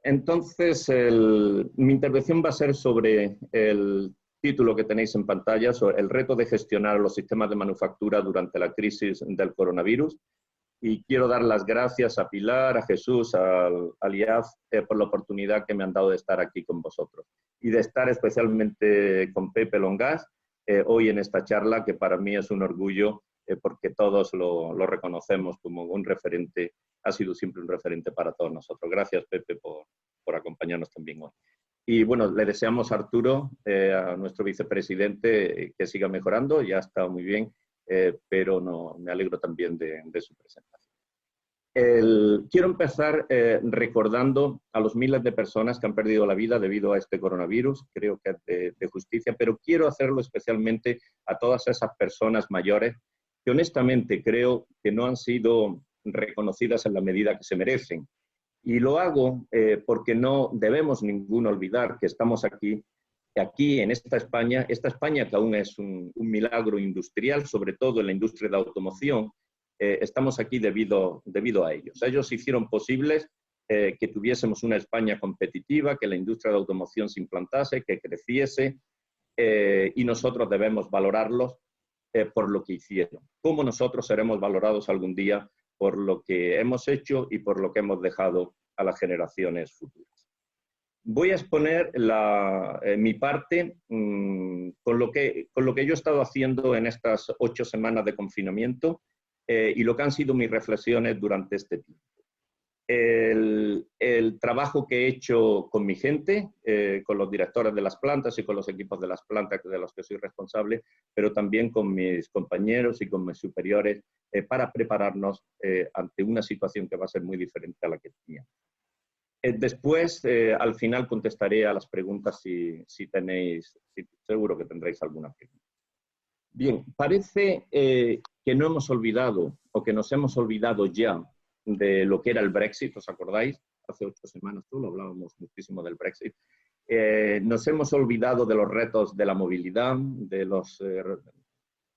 Entonces, mi intervención va a ser sobre el título que tenéis en pantalla, sobre el reto de gestionar los sistemas de manufactura durante la crisis del coronavirus. Y quiero dar las gracias a Pilar, a Jesús, al IAF por la oportunidad que me han dado de estar aquí con vosotros. Y de estar especialmente con Pepe Longas hoy en esta charla, que para mí es un orgullo porque todos lo reconocemos como un referente, ha sido siempre un referente para todos nosotros. Gracias, Pepe, por acompañarnos también hoy. Y bueno, le deseamos a Arturo, a nuestro vicepresidente, que siga mejorando, ya está muy bien, pero no, me alegro también de su presentación. Quiero empezar recordando a los miles de personas que han perdido la vida debido a este coronavirus, creo que es de justicia, pero quiero hacerlo especialmente a todas esas personas mayores que honestamente creo que no han sido reconocidas en la medida que se merecen. Y lo hago porque no debemos ninguno olvidar que estamos aquí en esta España que aún es un milagro industrial, sobre todo en la industria de la automoción, estamos aquí debido a ellos. Ellos hicieron posibles que tuviésemos una España competitiva, que la industria de la automoción se implantase, que creciese, y nosotros debemos valorarlos por lo que hicieron. ¿Cómo nosotros seremos valorados algún día por lo que hemos hecho y por lo que hemos dejado a las generaciones futuras? Voy a exponer mi parte con lo que yo he estado haciendo en estas 8 semanas de confinamiento y lo que han sido mis reflexiones durante este tiempo. El trabajo que he hecho con mi gente, con los directores de las plantas y con los equipos de las plantas de los que soy responsable, pero también con mis compañeros y con mis superiores para prepararnos ante una situación que va a ser muy diferente a la que teníamos. Después, al final, contestaré a las preguntas si seguro que tendréis alguna pregunta. Bien, parece que no hemos olvidado o que nos hemos olvidado ya de lo que era el Brexit, ¿os acordáis? Hace 8 semanas solo hablábamos muchísimo del Brexit. Nos hemos olvidado de los retos de la movilidad, de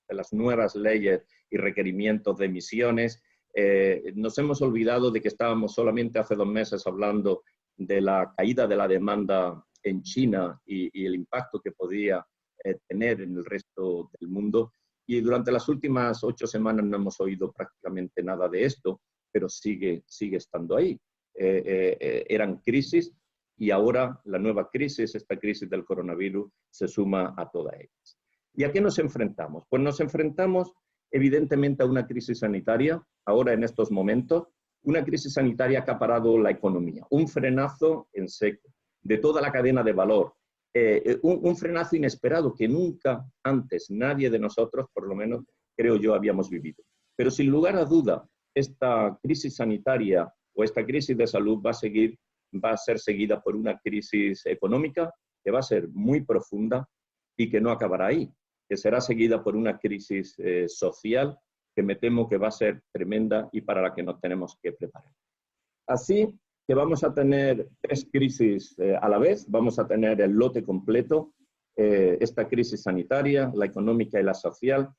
las nuevas leyes y requerimientos de emisiones. Nos hemos olvidado de que estábamos solamente hace 2 meses hablando de la caída de la demanda en China y el impacto que podía tener en el resto del mundo. Y durante las últimas 8 semanas no hemos oído prácticamente nada de esto, pero sigue estando ahí. Eran crisis y ahora la nueva crisis, esta crisis del coronavirus, se suma a todas ellas. ¿Y a qué nos enfrentamos? Pues nos enfrentamos evidentemente a una crisis sanitaria, ahora en estos momentos, una crisis sanitaria que ha parado la economía, un frenazo en seco de toda la cadena de valor, un frenazo inesperado que nunca antes nadie de nosotros, por lo menos creo yo, habíamos vivido. Pero sin lugar a duda, esta crisis sanitaria o esta crisis de salud va a ser seguida por una crisis económica que va a ser muy profunda y que no acabará ahí, que será seguida por una crisis social que me temo que va a ser tremenda y para la que nos tenemos que preparar. Así que vamos a tener 3 crisis a la vez, vamos a tener el lote completo, esta crisis sanitaria, la económica y la social,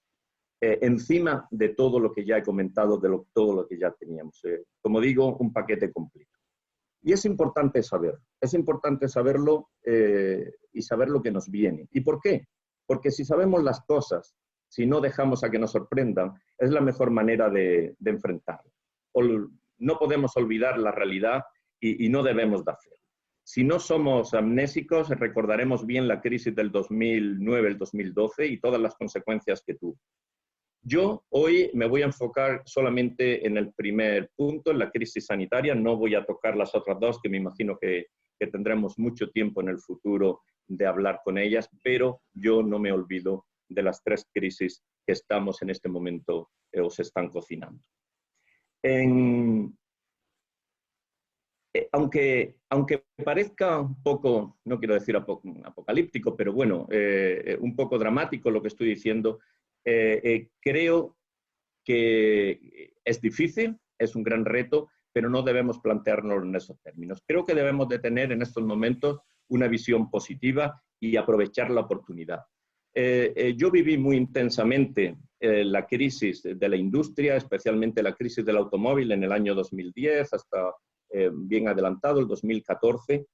encima de todo lo que ya he comentado, todo lo que ya teníamos. Como digo, un paquete completo. Y es importante saberlo y saber lo que nos viene. ¿Y por qué? Porque si sabemos las cosas, si no dejamos a que nos sorprendan, es la mejor manera de enfrentarlo. No podemos olvidar la realidad y no debemos de hacerlo. Si no somos amnésicos, recordaremos bien la crisis del 2009, el 2012 y todas las consecuencias que tuvo. Yo hoy me voy a enfocar solamente en el primer punto, en la crisis sanitaria. No voy a tocar las otras 2, que me imagino que tendremos mucho tiempo en el futuro de hablar con ellas, pero yo no me olvido de las 3 crisis que estamos en este momento o se están cocinando. Aunque parezca un poco, no quiero decir apocalíptico, pero bueno, un poco dramático lo que estoy diciendo, creo que es difícil, es un gran reto, pero no debemos plantearnos en esos términos. Creo que debemos de tener en estos momentos una visión positiva y aprovechar la oportunidad. Yo viví muy intensamente la crisis de la industria, especialmente la crisis del automóvil en el año 2010 hasta bien adelantado, el 2014,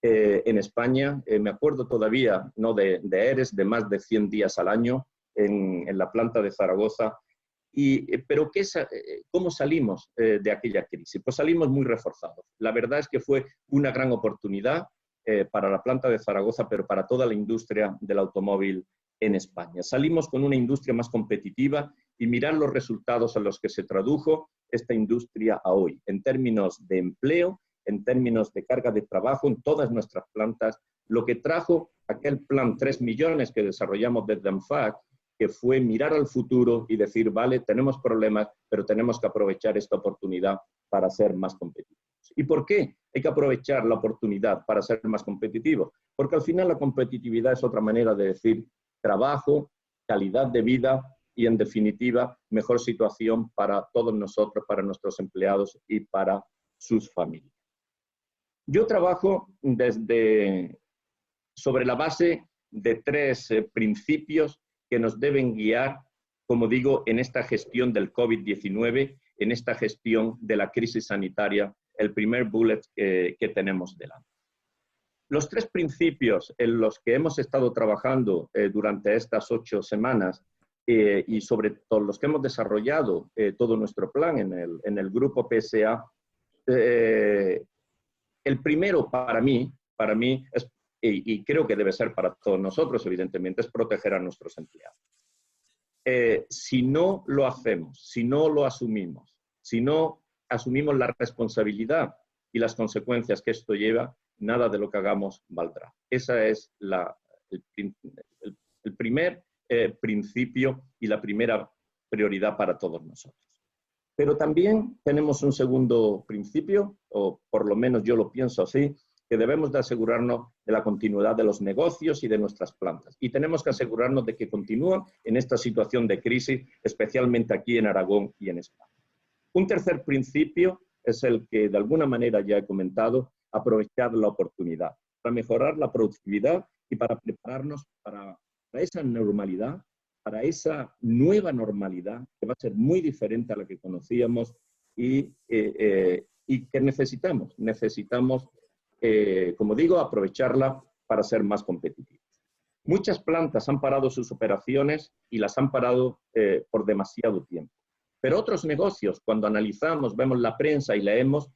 en España. Me acuerdo todavía, ¿no?, de ERES de más de 100 días al año en la planta de Zaragoza. Pero ¿cómo salimos de aquella crisis? Pues salimos muy reforzados. La verdad es que fue una gran oportunidad para la planta de Zaragoza, pero para toda la industria del automóvil en España. Salimos con una industria más competitiva y mirar los resultados a los que se tradujo esta industria a hoy, en términos de empleo, en términos de carga de trabajo en todas nuestras plantas, lo que trajo aquel plan 3 millones que desarrollamos desde ANFAC, que fue mirar al futuro y decir, vale, tenemos problemas, pero tenemos que aprovechar esta oportunidad para ser más competitivos. ¿Y por qué hay que aprovechar la oportunidad para ser más competitivos? Porque al final la competitividad es otra manera de decir trabajo, calidad de vida y, en definitiva, mejor situación para todos nosotros, para nuestros empleados y para sus familias. Yo trabajo sobre la base de 3 principios que nos deben guiar, como digo, en esta gestión del COVID-19, en esta gestión de la crisis sanitaria, el primer bullet que tenemos delante. Los 3 principios en los que hemos estado trabajando durante estas 8 semanas y sobre todo los que hemos desarrollado todo nuestro plan en el grupo PSA, el primero para mí es, y creo que debe ser para todos nosotros, evidentemente, es proteger a nuestros empleados. Si no lo hacemos, si no lo asumimos, si no asumimos la responsabilidad y las consecuencias que esto lleva, nada de lo que hagamos valdrá. Ese es el primer principio y la primera prioridad para todos nosotros. Pero también tenemos un segundo principio, o por lo menos yo lo pienso así, que debemos de asegurarnos de la continuidad de los negocios y de nuestras plantas. Y tenemos que asegurarnos de que continúan en esta situación de crisis, especialmente aquí en Aragón y en España. Un tercer principio es el que de alguna manera ya he comentado, aprovechar la oportunidad para mejorar la productividad y para prepararnos para esa normalidad, para esa nueva normalidad que va a ser muy diferente a la que conocíamos y que necesitamos. Necesitamos, como digo, aprovecharla para ser más competitivos. Muchas plantas han parado sus operaciones y las han parado por demasiado tiempo. Pero otros negocios, cuando analizamos, vemos la prensa y leemos,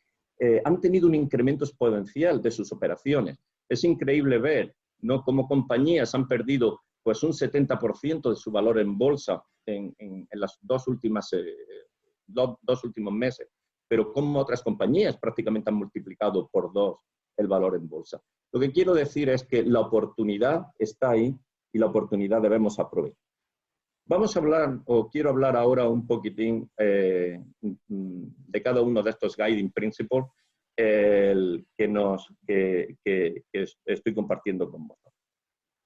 han tenido un incremento exponencial de sus operaciones. Es increíble ver, ¿no?, cómo compañías han perdido pues un 70% de su valor en bolsa en los dos últimos meses, pero como otras compañías prácticamente han multiplicado por 2 el valor en bolsa. Lo que quiero decir es que la oportunidad está ahí y la oportunidad debemos aprovechar. Vamos a hablar, o quiero hablar ahora un poquitín de cada uno de estos guiding principles que estoy compartiendo con vosotros.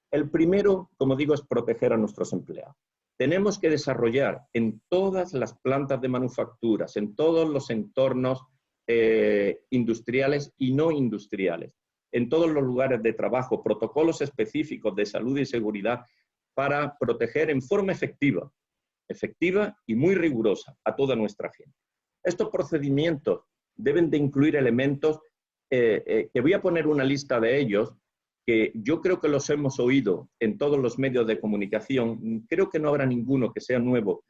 El primero, como digo, es proteger a nuestros empleados. Tenemos que desarrollar en todas las plantas de manufacturas, en todos los entornos industriales y no industriales, en todos los lugares de trabajo, protocolos específicos de salud y seguridad para proteger en forma efectiva y muy rigurosa a toda nuestra gente. Estos procedimientos deben de incluir elementos que voy a poner una lista de ellos, que yo creo que los hemos oído en todos los medios de comunicación. Creo que no habrá ninguno que sea nuevo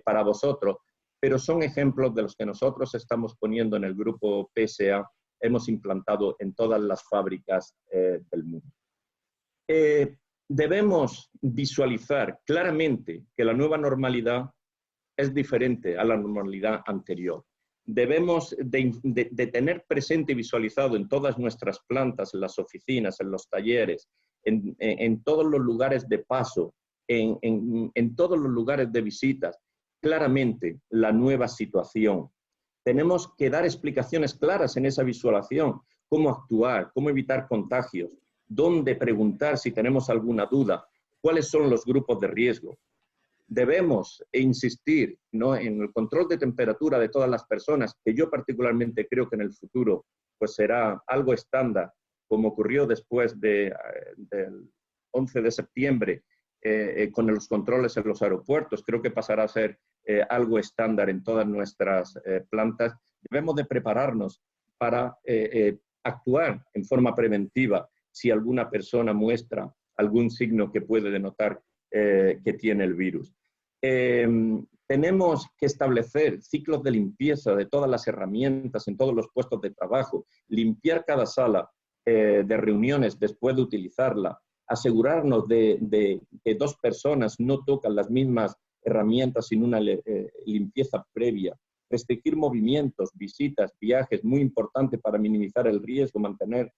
para vosotros, pero son ejemplos de los que nosotros estamos poniendo en el grupo PSA, hemos implantado en todas las fábricas del mundo. Debemos visualizar claramente que la nueva normalidad es diferente a la normalidad anterior. Debemos de tener presente y visualizado en todas nuestras plantas, en las oficinas, en los talleres, en todos los lugares de paso, en todos los lugares de visitas, claramente la nueva situación. Tenemos que dar explicaciones claras en esa visualización, cómo actuar, cómo evitar contagios, dónde preguntar si tenemos alguna duda, cuáles son los grupos de riesgo. Debemos insistir, ¿no?, en el control de temperatura de todas las personas, que yo particularmente creo que en el futuro pues será algo estándar, como ocurrió después del 11 de septiembre con los controles en los aeropuertos. Creo que pasará a ser algo estándar en todas nuestras plantas. Debemos de prepararnos para actuar en forma preventiva si alguna persona muestra algún signo que puede denotar que tiene el virus. Tenemos que establecer ciclos de limpieza de todas las herramientas en todos los puestos de trabajo, limpiar cada sala de reuniones después de utilizarla, asegurarnos de que dos personas no tocan las mismas herramientas sin una limpieza previa, restringir movimientos, visitas, viajes, muy importante para minimizar el riesgo, mantener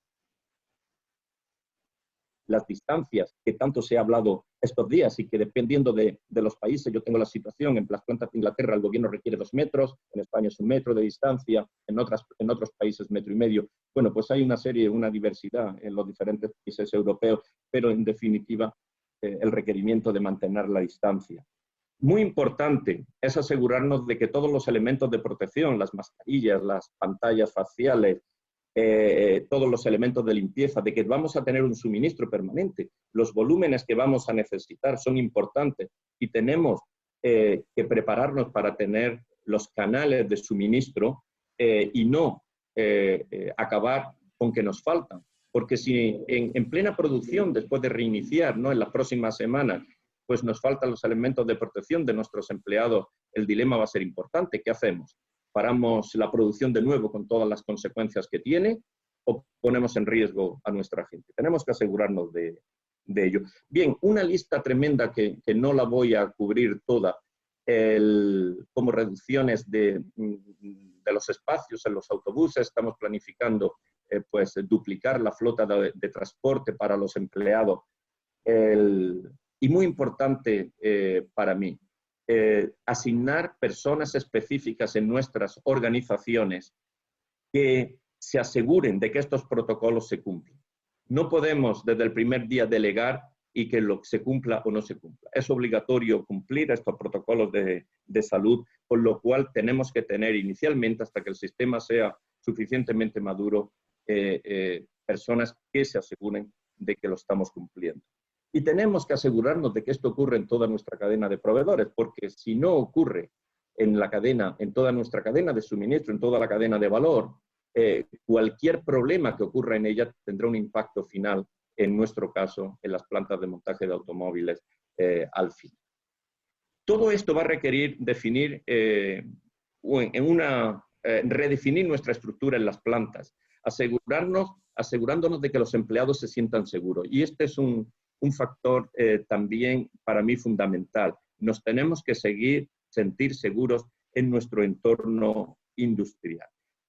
las distancias que tanto se ha hablado estos días y que dependiendo de los países, yo tengo la situación, en las plantas de Inglaterra el gobierno requiere 2 metros, en España es 1 metro de distancia, en otros países 1,5 metros. Bueno, pues hay una diversidad en los diferentes países europeos, pero en definitiva el requerimiento de mantener la distancia. Muy importante es asegurarnos de que todos los elementos de protección, las mascarillas, las pantallas faciales, todos los elementos de limpieza, de que vamos a tener un suministro permanente. Los volúmenes que vamos a necesitar son importantes y tenemos que prepararnos para tener los canales de suministro y no acabar con que nos faltan. Porque si en plena producción, después de reiniciar, ¿no?, en las próximas semanas, pues nos faltan los elementos de protección de nuestros empleados, el dilema va a ser importante. ¿Qué hacemos? ¿Paramos la producción de nuevo con todas las consecuencias que tiene o ponemos en riesgo a nuestra gente? Tenemos que asegurarnos de ello. Bien, una lista tremenda que no la voy a cubrir toda, como reducciones de los espacios en los autobuses. Estamos planificando pues duplicar la flota de transporte para los empleados. Y muy importante para mí, asignar personas específicas en nuestras organizaciones que se aseguren de que estos protocolos se cumplen. No podemos desde el primer día delegar y que lo se cumpla o no se cumpla. Es obligatorio cumplir estos protocolos de salud, con lo cual tenemos que tener inicialmente, hasta que el sistema sea suficientemente maduro, personas que se aseguren de que lo estamos cumpliendo. Y tenemos que asegurarnos de que esto ocurre en toda nuestra cadena de proveedores, porque si no ocurre en toda nuestra cadena de suministro, en toda la cadena de valor, cualquier problema que ocurra en ella tendrá un impacto final, en nuestro caso, en las plantas de montaje de automóviles al fin. Todo esto va a requerir definir, redefinir nuestra estructura en las plantas, asegurándonos de que los empleados se sientan seguros. Y este es un factor también para mí fundamental. Nos tenemos que sentir seguros en nuestro entorno industrial.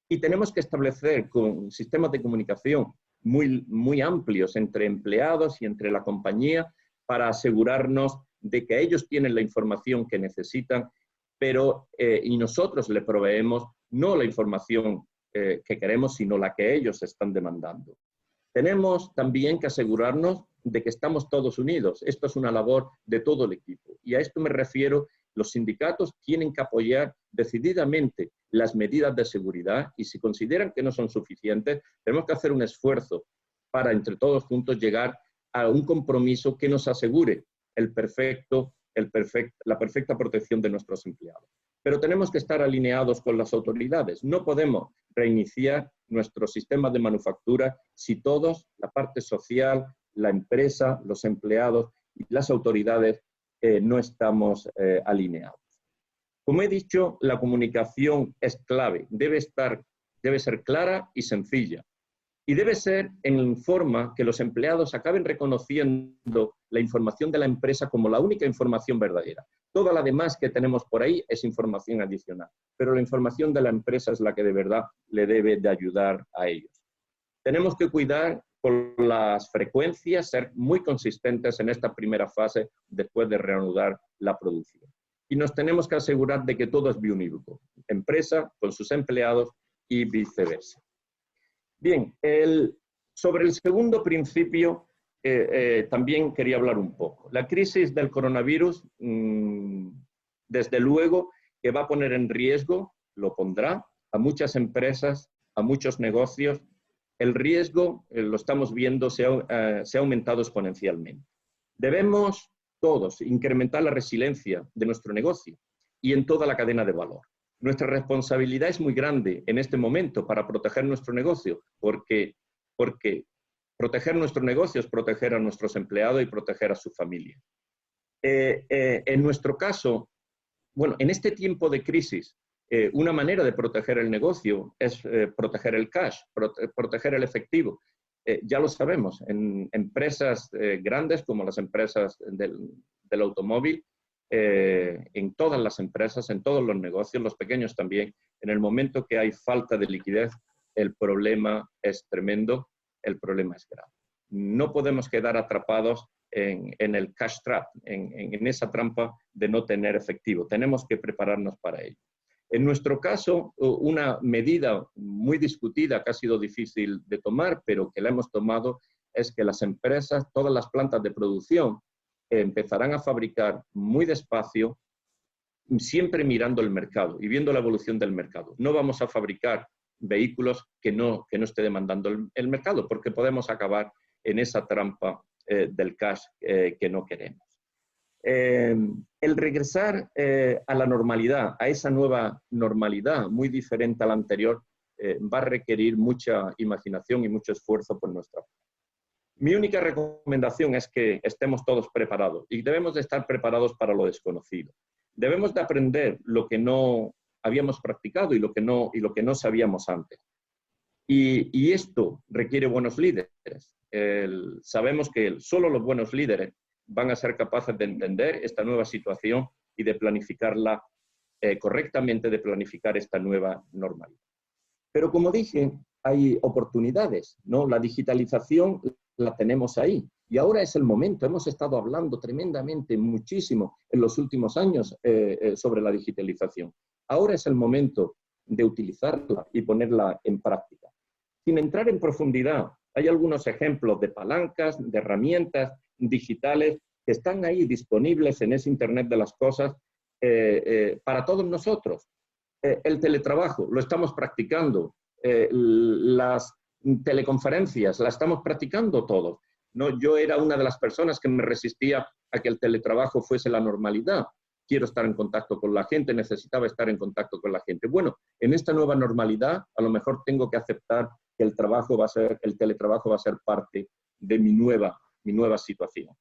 Y tenemos que establecer con sistemas de comunicación muy amplios entre empleados y entre la compañía para asegurarnos de que ellos tienen la información que necesitan, pero y nosotros le proveemos no la información que queremos, sino la que ellos están demandando. Tenemos también que asegurarnos de que estamos todos unidos. Esto es una labor de todo el equipo. Y a esto me refiero, los sindicatos tienen que apoyar decididamente las medidas de seguridad y si consideran que no son suficientes, tenemos que hacer un esfuerzo para entre todos juntos llegar a un compromiso que nos asegure la perfecta protección de nuestros empleados. Pero tenemos que estar alineados con las autoridades. No podemos reiniciar nuestro sistema de manufactura si todos, la parte social, la empresa, los empleados y las autoridades no estamos alineados. Como he dicho, la comunicación es clave. Debe ser clara y sencilla. Y debe ser en forma que los empleados acaben reconociendo la información de la empresa como la única información verdadera. Toda la demás que tenemos por ahí es información adicional, pero la información de la empresa es la que de verdad le debe de ayudar a ellos. Tenemos que cuidar con las frecuencias, ser muy consistentes en esta primera fase después de reanudar la producción. Y nos tenemos que asegurar de que todo es biunívoco, empresa con sus empleados y viceversa. Bien, sobre el segundo principio también quería hablar un poco. La crisis del coronavirus, desde luego, que va a poner en riesgo, lo pondrá, a muchas empresas, a muchos negocios. El riesgo, lo estamos viendo, se ha aumentado exponencialmente. Debemos todos incrementar la resiliencia de nuestro negocio y en toda la cadena de valor. Nuestra responsabilidad es muy grande en este momento para proteger nuestro negocio, porque proteger nuestro negocio es proteger a nuestros empleados y proteger a su familia. En nuestro caso, bueno, en este tiempo de crisis, una manera de proteger el negocio es proteger el cash, proteger el efectivo. Ya lo sabemos, en empresas grandes como las empresas del automóvil, en todas las empresas, en todos los negocios, los pequeños también, en el momento que hay falta de liquidez, el problema es tremendo, el problema es grave. No podemos quedar atrapados en el cash trap, en esa trampa de no tener efectivo. Tenemos que prepararnos para ello. En nuestro caso, una medida muy discutida que ha sido difícil de tomar, pero que la hemos tomado, es que las empresas, todas las plantas de producción, empezarán a fabricar muy despacio, siempre mirando el mercado y viendo la evolución del mercado. No vamos a fabricar vehículos que no esté demandando el mercado, porque podemos acabar en esa trampa del cash que no queremos. El regresar a la normalidad, a esa nueva normalidad muy diferente a la anterior, va a requerir mucha imaginación y mucho esfuerzo por nuestra parte. Mi única recomendación es que estemos todos preparados y debemos de estar preparados para lo desconocido. Debemos de aprender lo que no habíamos practicado y lo que no sabíamos antes. Y esto requiere buenos líderes. Sabemos que solo los buenos líderes van a ser capaces de entender esta nueva situación y de planificarla correctamente, de planificar esta nueva normalidad. Pero como dije, hay oportunidades, ¿no? La digitalización la tenemos ahí. Y ahora es el momento. Hemos estado hablando tremendamente, muchísimo, en los últimos años sobre la digitalización. Ahora es el momento de utilizarla y ponerla en práctica. Sin entrar en profundidad, hay algunos ejemplos de palancas, de herramientas digitales que están ahí disponibles en ese Internet de las cosas para todos nosotros. El teletrabajo, lo estamos practicando. Las teleconferencias, las estamos practicando todos. ¿No? Yo era una de las personas que me resistía a que el teletrabajo fuese la normalidad. Quiero estar en contacto con la gente, necesitaba estar en contacto con la gente. Bueno, en esta nueva normalidad, a lo mejor tengo que aceptar que el teletrabajo va a ser parte de mi nueva situación.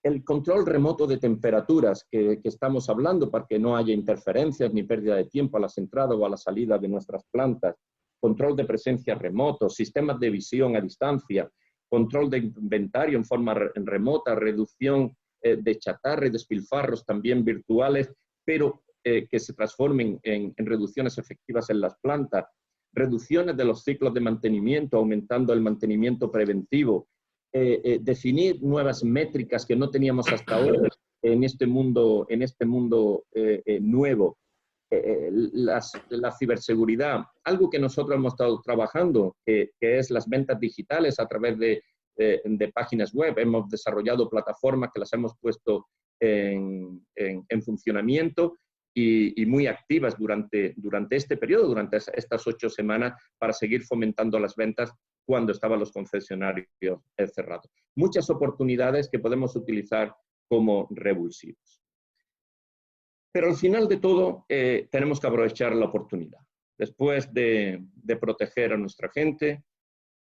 El control remoto de temperaturas que estamos hablando para que no haya interferencias ni pérdida de tiempo a las entradas o a la salida de nuestras plantas, control de presencia remoto, sistemas de visión a distancia, control de inventario en forma remota, reducción de chatarra y despilfarros también virtuales, pero que se transformen en reducciones efectivas en las plantas, reducciones de los ciclos de mantenimiento, aumentando el mantenimiento preventivo, definir nuevas métricas que no teníamos hasta ahora en este mundo nuevo, la ciberseguridad, algo que nosotros hemos estado trabajando, que es las ventas digitales a través de páginas web. Hemos desarrollado plataformas que las hemos puesto en funcionamiento y muy activas durante este periodo, durante estas 8 semanas, para seguir fomentando las ventas cuando estaban los concesionarios cerrados. Muchas oportunidades que podemos utilizar como revulsivos. Pero al final de todo, tenemos que aprovechar la oportunidad. Después de proteger a nuestra gente,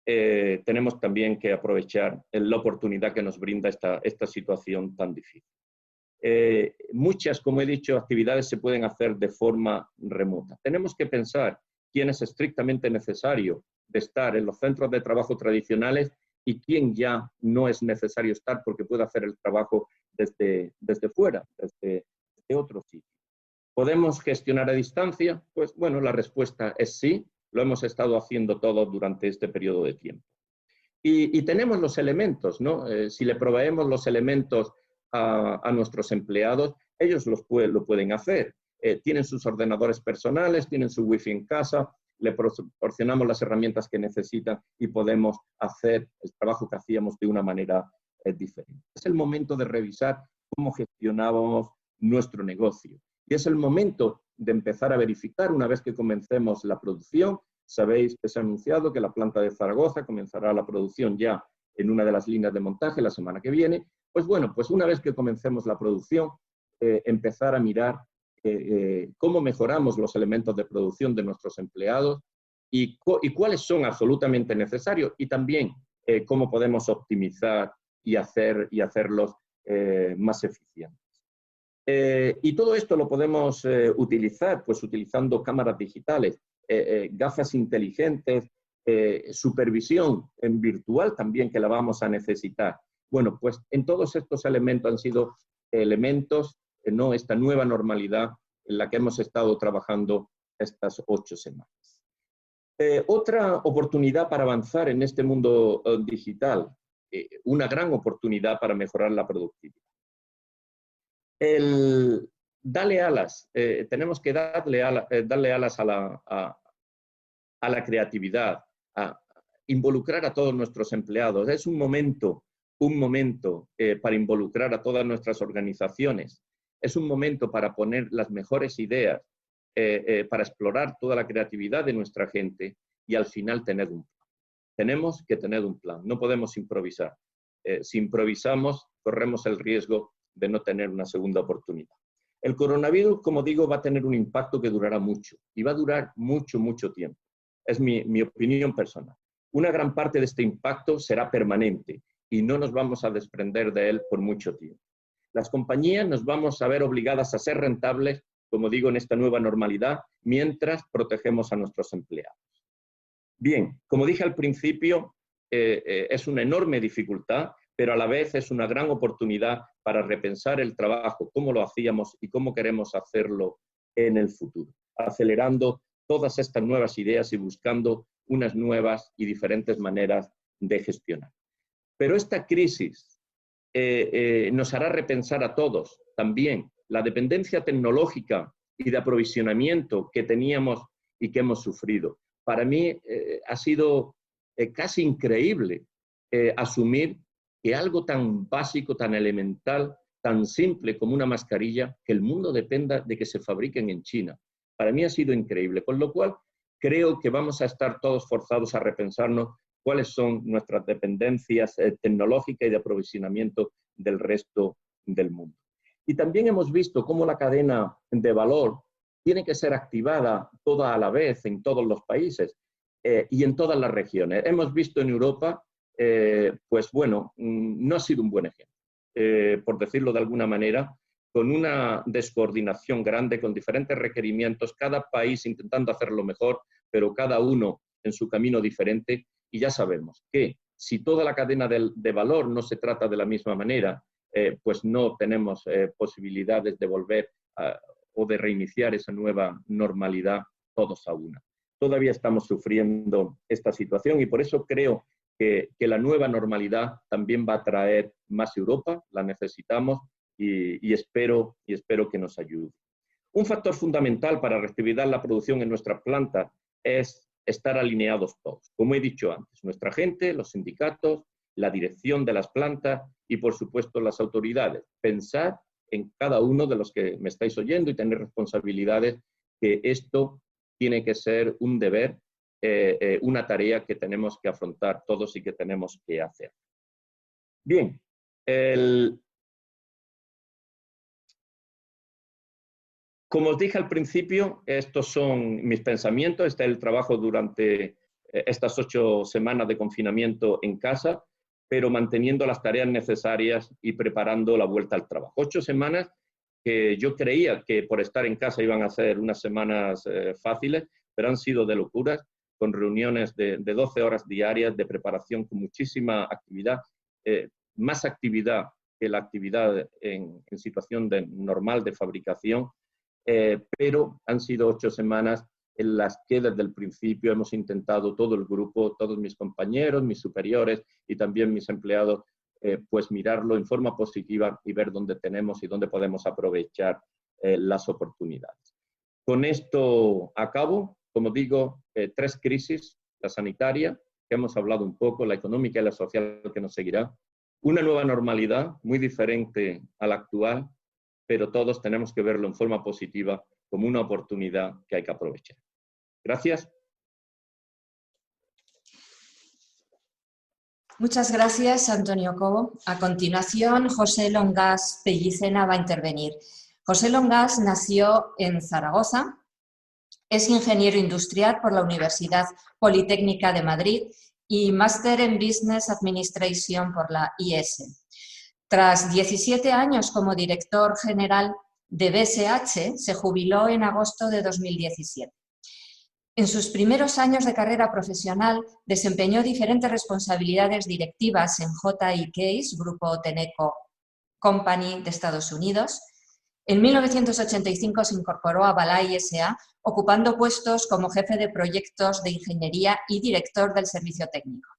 tenemos también que aprovechar la oportunidad que nos brinda esta situación tan difícil. Muchas, como he dicho, actividades se pueden hacer de forma remota. Tenemos que pensar quién es estrictamente necesario de estar en los centros de trabajo tradicionales y quién ya no es necesario estar porque puede hacer el trabajo desde fuera, desde otro sitio. ¿Podemos gestionar a distancia? Pues bueno, la respuesta es sí. Lo hemos estado haciendo todos durante este periodo de tiempo. Y tenemos los elementos, ¿no? Si le proveemos los elementos a nuestros empleados, ellos lo pueden hacer. Tienen sus ordenadores personales, tienen su wifi en casa, le proporcionamos las herramientas que necesitan y podemos hacer el trabajo que hacíamos de una manera diferente. Es el momento de revisar cómo gestionábamos nuestro negocio. Y es el momento de empezar a verificar una vez que comencemos la producción. Sabéis que se ha anunciado que la planta de Zaragoza comenzará la producción ya en una de las líneas de montaje la semana que viene. Pues bueno, pues una vez que comencemos la producción, empezar a mirar cómo mejoramos los elementos de producción de nuestros empleados y cuáles son absolutamente necesarios, y también cómo podemos optimizar y hacerlos más eficientes. Y todo esto lo podemos utilizar, pues utilizando cámaras digitales, gafas inteligentes, supervisión en virtual también, que la vamos a necesitar. Bueno, pues en todos estos elementos han sido elementos, ¿no?, esta nueva normalidad en la que hemos estado trabajando estas 8 semanas. Otra oportunidad para avanzar en este mundo digital, una gran oportunidad para mejorar la productividad. Darle alas, tenemos que darle alas a la creatividad, a involucrar a todos nuestros empleados. Es un momento para involucrar a todas nuestras organizaciones. Es un momento para poner las mejores ideas, para explorar toda la creatividad de nuestra gente y al final tener un plan. Tenemos que tener un plan, no podemos improvisar. Si improvisamos, corremos el riesgo de no tener una segunda oportunidad. El coronavirus, como digo, va a tener un impacto que durará mucho y va a durar mucho, mucho tiempo. Es mi opinión personal. Una gran parte de este impacto será permanente y no nos vamos a desprender de él por mucho tiempo. Las compañías nos vamos a ver obligadas a ser rentables, como digo, en esta nueva normalidad, mientras protegemos a nuestros empleados. Bien, como dije al principio, es una enorme dificultad, pero a la vez es una gran oportunidad para repensar el trabajo, cómo lo hacíamos y cómo queremos hacerlo en el futuro, acelerando todas estas nuevas ideas y buscando unas nuevas y diferentes maneras de gestionar. Pero esta crisis nos hará repensar a todos también la dependencia tecnológica y de aprovisionamiento que teníamos y que hemos sufrido. Para mí ha sido casi increíble asumir que algo tan básico, tan elemental, tan simple como una mascarilla, que el mundo dependa de que se fabriquen en China. Para mí ha sido increíble, con lo cual creo que vamos a estar todos forzados a repensarnos cuáles son nuestras dependencias tecnológicas y de aprovisionamiento del resto del mundo. Y también hemos visto cómo la cadena de valor tiene que ser activada toda a la vez en todos los países y en todas las regiones. Hemos visto en Europa, pues bueno, no ha sido un buen ejemplo, por decirlo de alguna manera, con una descoordinación grande, con diferentes requerimientos, cada país intentando hacerlo mejor, pero cada uno en su camino diferente. Y ya sabemos que si toda la cadena de valor no se trata de la misma manera, pues no tenemos posibilidades de volver o de reiniciar esa nueva normalidad todos a una. Todavía estamos sufriendo esta situación y por eso creo que la nueva normalidad también va a traer más Europa, la necesitamos y espero que nos ayude. Un factor fundamental para reactivar la producción en nuestras plantas es estar alineados todos. Como he dicho antes, nuestra gente, los sindicatos, la dirección de las plantas y, por supuesto, las autoridades. Pensar en cada uno de los que me estáis oyendo y tener responsabilidades, que esto tiene que ser un deber, una tarea que tenemos que afrontar todos y que tenemos que hacer. Bien, como os dije al principio, estos son mis pensamientos, este es el trabajo durante estas 8 semanas de confinamiento en casa, pero manteniendo las tareas necesarias y preparando la vuelta al trabajo. 8 semanas que yo creía que por estar en casa iban a ser unas semanas fáciles, pero han sido de locuras, con reuniones de 12 horas diarias de preparación con muchísima actividad, más actividad que la actividad en situación normal de fabricación, pero han sido 8 semanas en las que desde el principio hemos intentado todo el grupo, todos mis compañeros, mis superiores y también mis empleados, pues mirarlo en forma positiva y ver dónde tenemos y dónde podemos aprovechar las oportunidades. Con esto acabo, como digo, 3 crisis, la sanitaria, que hemos hablado un poco, la económica y la social que nos seguirá, una nueva normalidad muy diferente a la actual, pero todos tenemos que verlo en forma positiva como una oportunidad que hay que aprovechar. Gracias. Muchas gracias, Antonio Cobo. A continuación, José Longas Pellicena va a intervenir. José Longas nació en Zaragoza, es ingeniero industrial por la Universidad Politécnica de Madrid y máster en Business Administration por la IES. Tras 17 años como director general de BSH, se jubiló en agosto de 2017. En sus primeros años de carrera profesional desempeñó diferentes responsabilidades directivas en J.I. Case, Grupo Tenneco Company de Estados Unidos. En 1985 se incorporó a Balay S.A., ocupando puestos como jefe de proyectos de ingeniería y director del servicio técnico.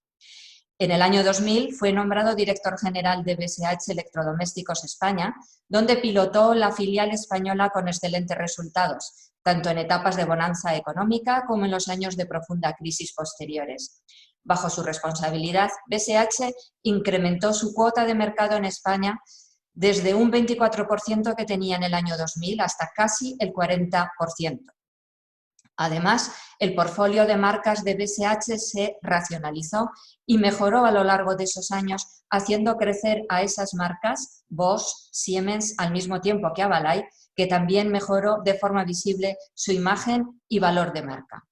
En el año 2000 fue nombrado director general de BSH Electrodomésticos España, donde pilotó la filial española con excelentes resultados, tanto en etapas de bonanza económica como en los años de profunda crisis posteriores. Bajo su responsabilidad, BSH incrementó su cuota de mercado en España desde un 24% que tenía en el año 2000 hasta casi el 40%. Además, el portfolio de marcas de BSH se racionalizó y mejoró a lo largo de esos años, haciendo crecer a esas marcas, Bosch, Siemens, al mismo tiempo que a Balay, que también mejoró de forma visible su imagen y valor de marca.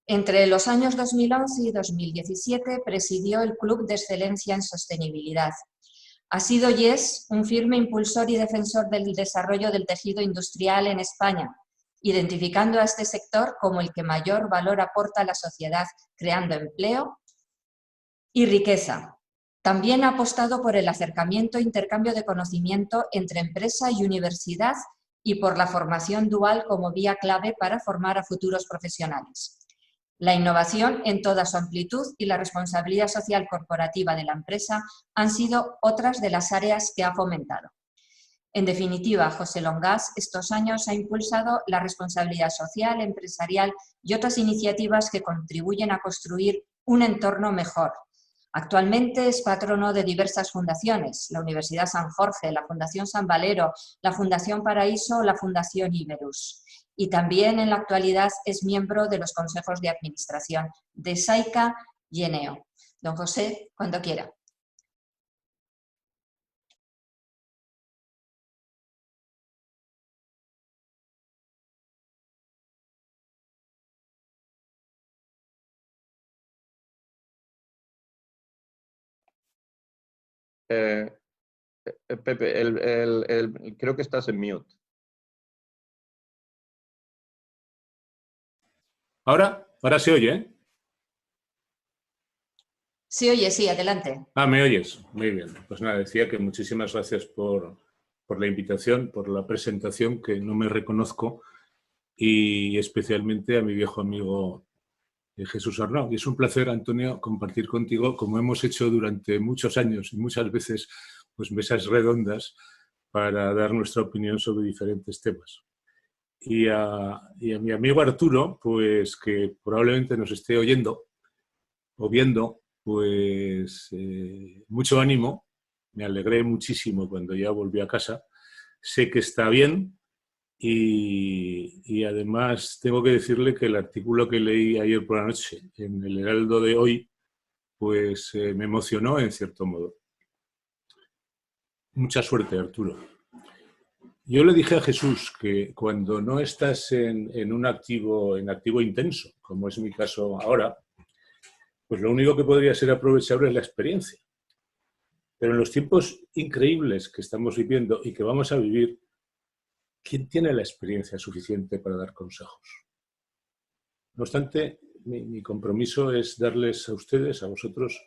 Entre los años 2011 y 2017 presidió el Club de Excelencia en Sostenibilidad. Ha sido y es un firme impulsor y defensor del desarrollo del tejido industrial en España, identificando a este sector como el que mayor valor aporta a la sociedad, creando empleo y riqueza. También ha apostado por el acercamiento e intercambio de conocimiento entre empresa y universidad y por la formación dual como vía clave para formar a futuros profesionales. La innovación en toda su amplitud y la responsabilidad social corporativa de la empresa han sido otras de las áreas que ha fomentado. En definitiva, José Longas estos años ha impulsado la responsabilidad social, empresarial y otras iniciativas que contribuyen a construir un entorno mejor. Actualmente es patrono de diversas fundaciones, la Universidad San Jorge, la Fundación San Valero, la Fundación Paraíso o la Fundación Iberus. Y también en la actualidad es miembro de los consejos de administración de Saica y Eneo. Don José, cuando quiera. Pepe, creo que estás en mute. Ahora se oye, ¿eh? Se oye, sí, adelante. ¿Me oyes? Muy bien. Pues nada, decía que muchísimas gracias por la invitación, por la presentación, que no me reconozco, y especialmente a mi viejo amigo Jesús Arnau. Y es un placer, Antonio, compartir contigo, como hemos hecho durante muchos años y muchas veces, pues mesas redondas para dar nuestra opinión sobre diferentes temas. Y a mi amigo Arturo, pues que probablemente nos esté oyendo o viendo, pues mucho ánimo. Me alegré muchísimo cuando ya volví a casa. Sé que está bien y además tengo que decirle que el artículo que leí ayer por la noche en el Heraldo de hoy, pues me emocionó en cierto modo. Mucha suerte, Arturo. Yo le dije a Jesús que cuando no estás en un activo intenso, como es mi caso ahora, pues lo único que podría ser aprovechable es la experiencia. Pero en los tiempos increíbles que estamos viviendo y que vamos a vivir, ¿quién tiene la experiencia suficiente para dar consejos? No obstante, mi compromiso es darles a ustedes, a vosotros,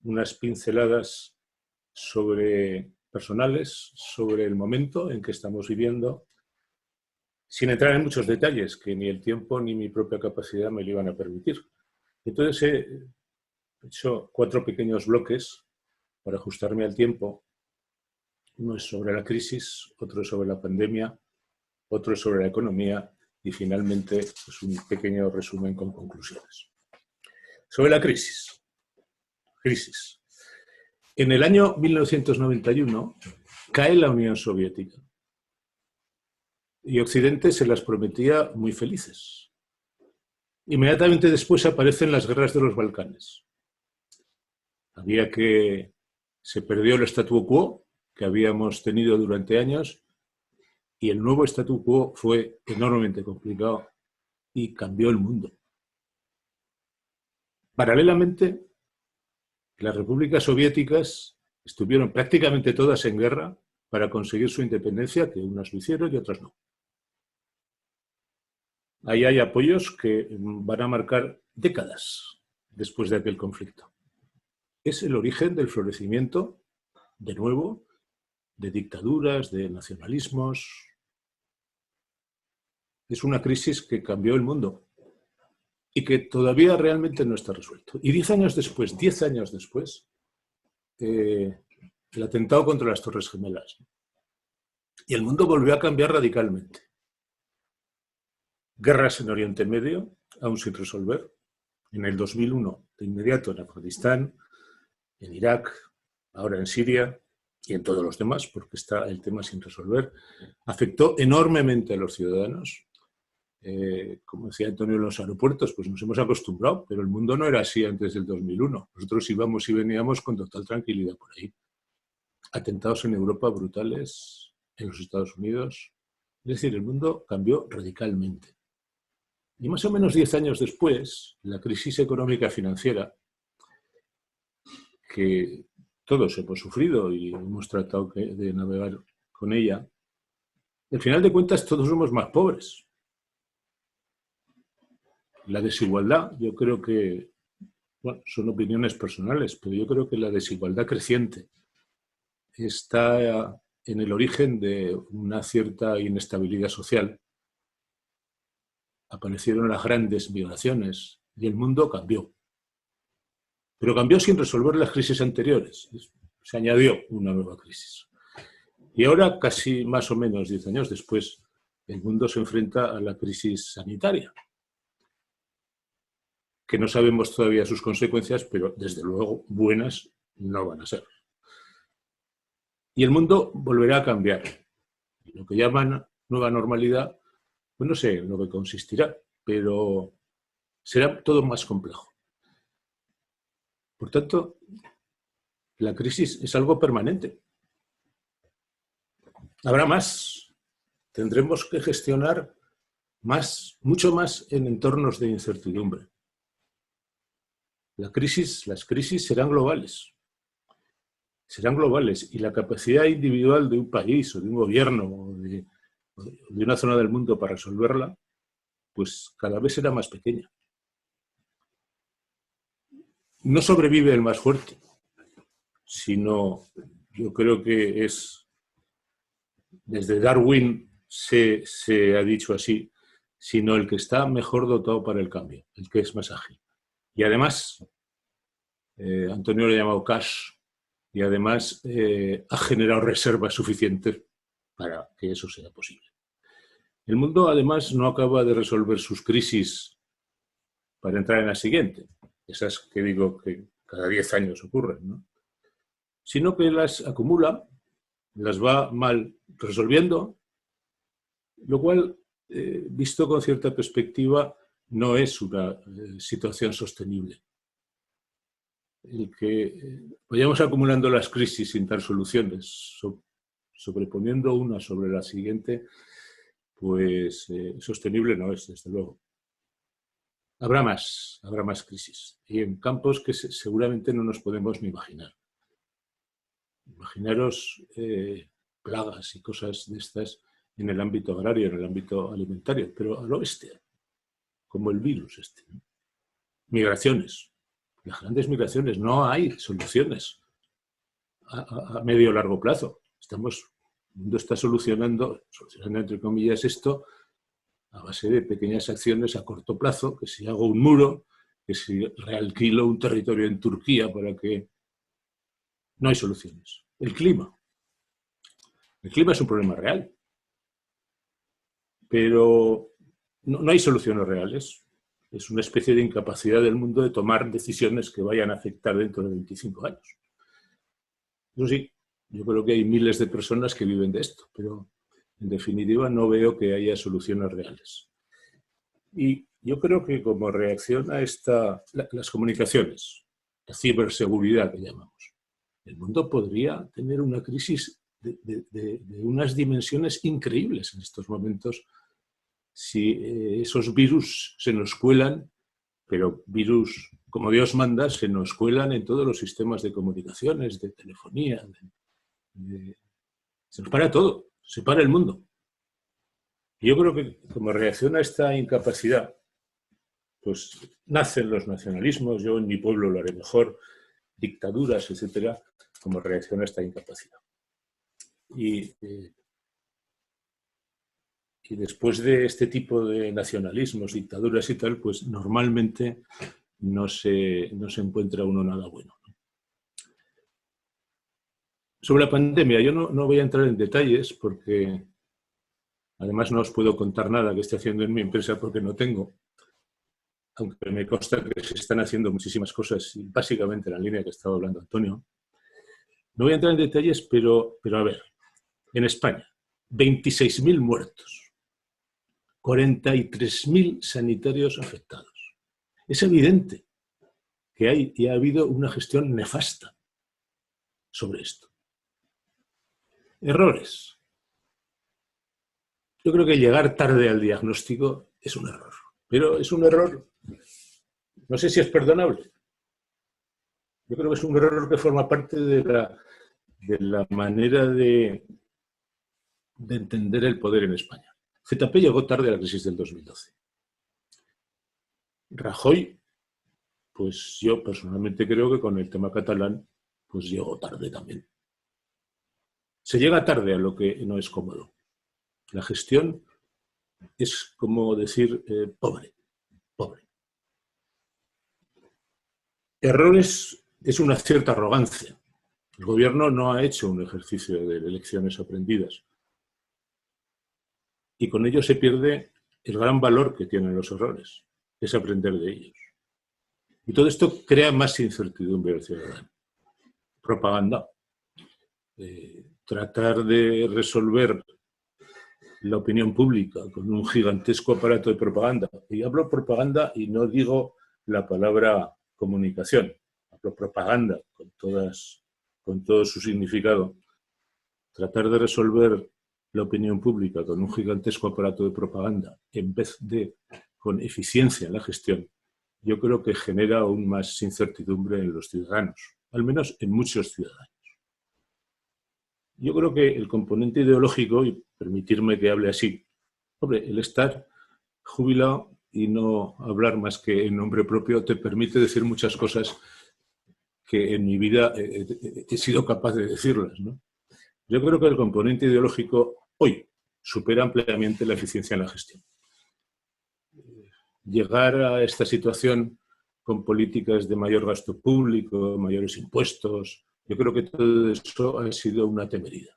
unas pinceladas personales sobre el momento en que estamos viviendo, sin entrar en muchos detalles que ni el tiempo ni mi propia capacidad me lo iban a permitir. Entonces he hecho 4 pequeños bloques para ajustarme al tiempo. Uno es sobre la crisis, otro es sobre la pandemia, otro es sobre la economía y finalmente pues, un pequeño resumen con conclusiones. Sobre la crisis. En el año 1991 cae la Unión Soviética y Occidente se las prometía muy felices. Inmediatamente después aparecen las guerras de los Balcanes. Se perdió el statu quo que habíamos tenido durante años Y el nuevo statu quo fue enormemente complicado y cambió el mundo. Paralelamente, las repúblicas soviéticas estuvieron prácticamente todas en guerra para conseguir su independencia, que unas lo hicieron y otras no. Ahí hay apoyos que van a marcar décadas después de aquel conflicto. Es el origen del florecimiento, de nuevo, de dictaduras, de nacionalismos. Es una crisis que cambió el mundo y que todavía realmente no está resuelto. Y 10 años después, el atentado contra las Torres Gemelas. Y el mundo volvió a cambiar radicalmente. Guerras en Oriente Medio, aún sin resolver. En el 2001, de inmediato en Afganistán, en Irak, ahora en Siria y en todos los demás, porque está el tema sin resolver. Afectó enormemente a los ciudadanos. Como decía Antonio, en los aeropuertos, pues nos hemos acostumbrado, pero el mundo no era así antes del 2001. Nosotros íbamos y veníamos con total tranquilidad por ahí. Atentados en Europa brutales, en los Estados Unidos. Es decir, el mundo cambió radicalmente. Y más o menos 10 años después, la crisis económica financiera, que todos hemos sufrido y hemos tratado de navegar con ella, al final de cuentas todos somos más pobres. La desigualdad, yo creo que, bueno, son opiniones personales, pero yo creo que la desigualdad creciente está en el origen de una cierta inestabilidad social. Aparecieron las grandes migraciones y el mundo cambió. Pero cambió sin resolver las crisis anteriores. Se añadió una nueva crisis. Y ahora, casi más o menos 10 años después, el mundo se enfrenta a la crisis sanitaria, que no sabemos todavía sus consecuencias, pero desde luego buenas no van a ser. Y el mundo volverá a cambiar. Lo que llaman nueva normalidad, pues no sé en lo que consistirá, pero será todo más complejo. Por tanto, la crisis es algo permanente. Habrá más. Tendremos que gestionar más, mucho más en entornos de incertidumbre. Las crisis serán globales. Serán globales y la capacidad individual de un país o de un gobierno o de una zona del mundo para resolverla, pues cada vez será más pequeña. No sobrevive el más fuerte, sino, yo creo que es, desde Darwin se ha dicho así, sino el que está mejor dotado para el cambio, el que es más ágil. Y además, Antonio lo ha llamado cash, y además ha generado reservas suficientes para que eso sea posible. El mundo, además, no acaba de resolver sus crisis para entrar en la siguiente. Esas que digo que cada 10 años ocurren, ¿no? Sino que las acumula, las va mal resolviendo, lo cual, visto con cierta perspectiva, no es una situación sostenible. El que vayamos acumulando las crisis sin dar soluciones, sobreponiendo una sobre la siguiente, pues sostenible no es, desde luego. Habrá más crisis, y en campos que seguramente no nos podemos ni imaginar. Imaginaros plagas y cosas de estas en el ámbito agrario, en el ámbito alimentario, pero al oeste, como el virus este, ¿no? Migraciones. Las grandes migraciones, no hay soluciones a medio o largo plazo. El mundo está solucionando entre comillas esto a base de pequeñas acciones a corto plazo, que si hago un muro, que si realquilo un territorio en Turquía para que... No hay soluciones. El clima. El clima es un problema real. Pero no hay soluciones reales. Es una especie de incapacidad del mundo de tomar decisiones que vayan a afectar dentro de 25 años. Eso sí, yo creo que hay miles de personas que viven de esto, pero en definitiva no veo que haya soluciones reales. Y yo creo que como reacción a las comunicaciones, la ciberseguridad que llamamos, el mundo podría tener una crisis de unas dimensiones increíbles en estos momentos. Si esos virus se nos cuelan, pero virus, como Dios manda, se nos cuelan en todos los sistemas de comunicaciones, de telefonía, se nos para todo, se para el mundo. Y yo creo que como reacción a esta incapacidad, pues nacen los nacionalismos, yo en mi pueblo lo haré mejor, dictaduras, etcétera, como reacción a esta incapacidad. Y después de este tipo de nacionalismos, dictaduras y tal, pues normalmente no se encuentra uno nada bueno. Sobre la pandemia, yo no voy a entrar en detalles porque además no os puedo contar nada que esté haciendo en mi empresa porque no tengo, aunque me consta que se están haciendo muchísimas cosas, básicamente en la línea que estaba hablando Antonio. No voy a entrar en detalles, pero a ver, en España, 26.000 muertos, 43.000 sanitarios afectados. Es evidente que ha habido una gestión nefasta sobre esto. Errores. Yo creo que llegar tarde al diagnóstico es un error, pero es un error, no sé si es perdonable. Yo creo que es un error que forma parte de la manera de entender el poder en España. ZP llegó tarde a la crisis del 2012. Rajoy, pues yo personalmente creo que con el tema catalán, pues llegó tarde también. Se llega tarde a lo que no es cómodo. La gestión es como decir pobre. Errores es una cierta arrogancia. El gobierno no ha hecho un ejercicio de lecciones aprendidas. Y con ello se pierde el gran valor que tienen los errores, es aprender de ellos. Y todo esto crea más incertidumbre al ciudadano. Propaganda. Tratar de resolver la opinión pública con un gigantesco aparato de propaganda. Y hablo propaganda y no digo la palabra comunicación. Hablo propaganda con todo su significado. Tratar de resolver la opinión pública con un gigantesco aparato de propaganda en vez de con eficiencia en la gestión, yo creo que genera aún más incertidumbre en los ciudadanos, al menos en muchos ciudadanos. Yo creo que el componente ideológico, y permitirme que hable así, hombre, el estar jubilado y no hablar más que en nombre propio te permite decir muchas cosas que en mi vida he sido capaz de decirlas, ¿no? Yo creo que el componente ideológico hoy supera ampliamente la eficiencia en la gestión. Llegar a esta situación con políticas de mayor gasto público, mayores impuestos, yo creo que todo eso ha sido una temeridad.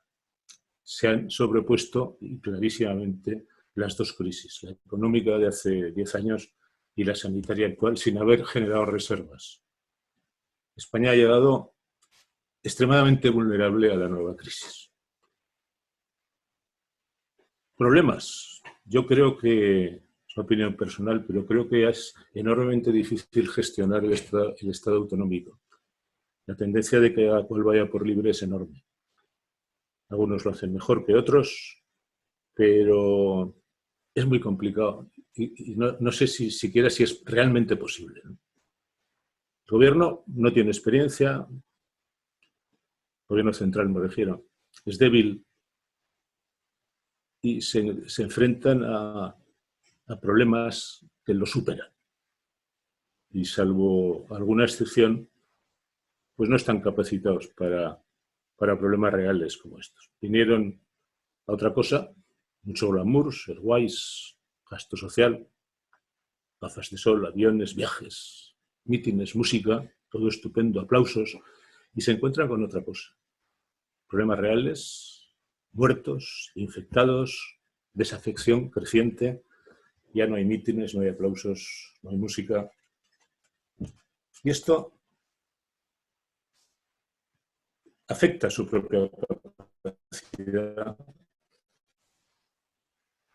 Se han sobrepuesto clarísimamente las dos crisis, la económica de hace 10 años y la sanitaria actual, sin haber generado reservas. España ha llegado extremadamente vulnerable a la nueva crisis. Problemas. Yo creo que, es una opinión personal, pero creo que es enormemente difícil gestionar el Estado autonómico. La tendencia de que cada cual vaya por libre es enorme. Algunos lo hacen mejor que otros, pero es muy complicado. Y no sé siquiera si es realmente posible, ¿no? El gobierno no tiene experiencia, el gobierno central me refiero, es débil y se enfrentan a problemas que lo superan. Y salvo alguna excepción, pues no están capacitados para problemas reales como estos. Vinieron a otra cosa, mucho glamour, ser guays, gasto social, gafas de sol, aviones, viajes, mítines, música, todo estupendo, aplausos, y se encuentran con otra cosa. Problemas reales, muertos, infectados, desafección creciente, ya no hay mítines, no hay aplausos, no hay música. Y esto afecta a su propia capacidad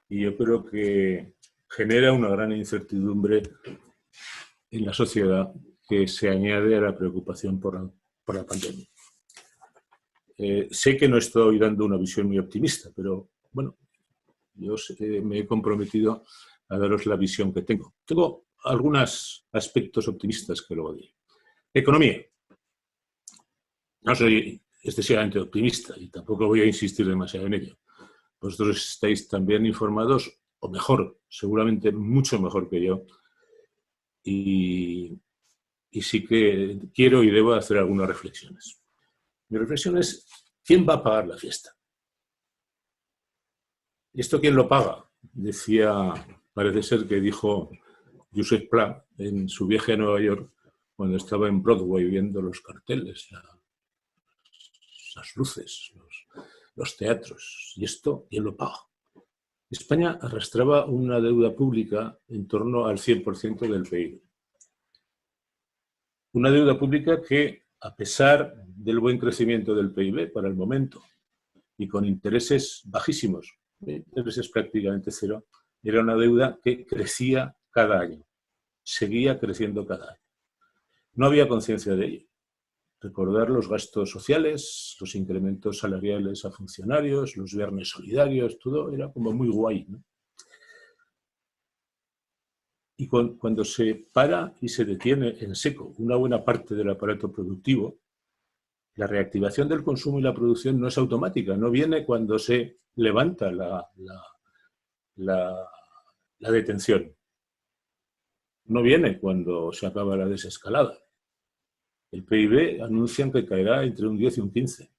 y yo creo que genera una gran incertidumbre en la sociedad que se añade a la preocupación por la pandemia. Sé que no estoy dando una visión muy optimista, pero bueno, yo me he comprometido a daros la visión que tengo. Tengo algunos aspectos optimistas que luego diré. Economía. No soy excesivamente optimista y tampoco voy a insistir demasiado en ello. Vosotros estáis también informados, o mejor, seguramente mucho mejor que yo, y sí que quiero y debo hacer algunas reflexiones. Mi reflexión es, ¿quién va a pagar la fiesta? ¿Y esto quién lo paga? Decía, parece ser que dijo Joseph Pla en su viaje a Nueva York, cuando estaba en Broadway viendo los carteles, las luces, los teatros. ¿Y esto quién lo paga? España arrastraba una deuda pública en torno al 100% del PIB. Una deuda pública que, a pesar del buen crecimiento del PIB para el momento y con intereses bajísimos, intereses prácticamente cero, era una deuda que crecía cada año, seguía creciendo cada año. No había conciencia de ello. Recordar los gastos sociales, los incrementos salariales a funcionarios, los viernes solidarios, todo era como muy guay, ¿no? Y cuando se para y se detiene en seco una buena parte del aparato productivo, la reactivación del consumo y la producción no es automática, no viene cuando se levanta la detención, no viene cuando se acaba la desescalada. El PIB anuncian que caerá entre un 10 y un 15.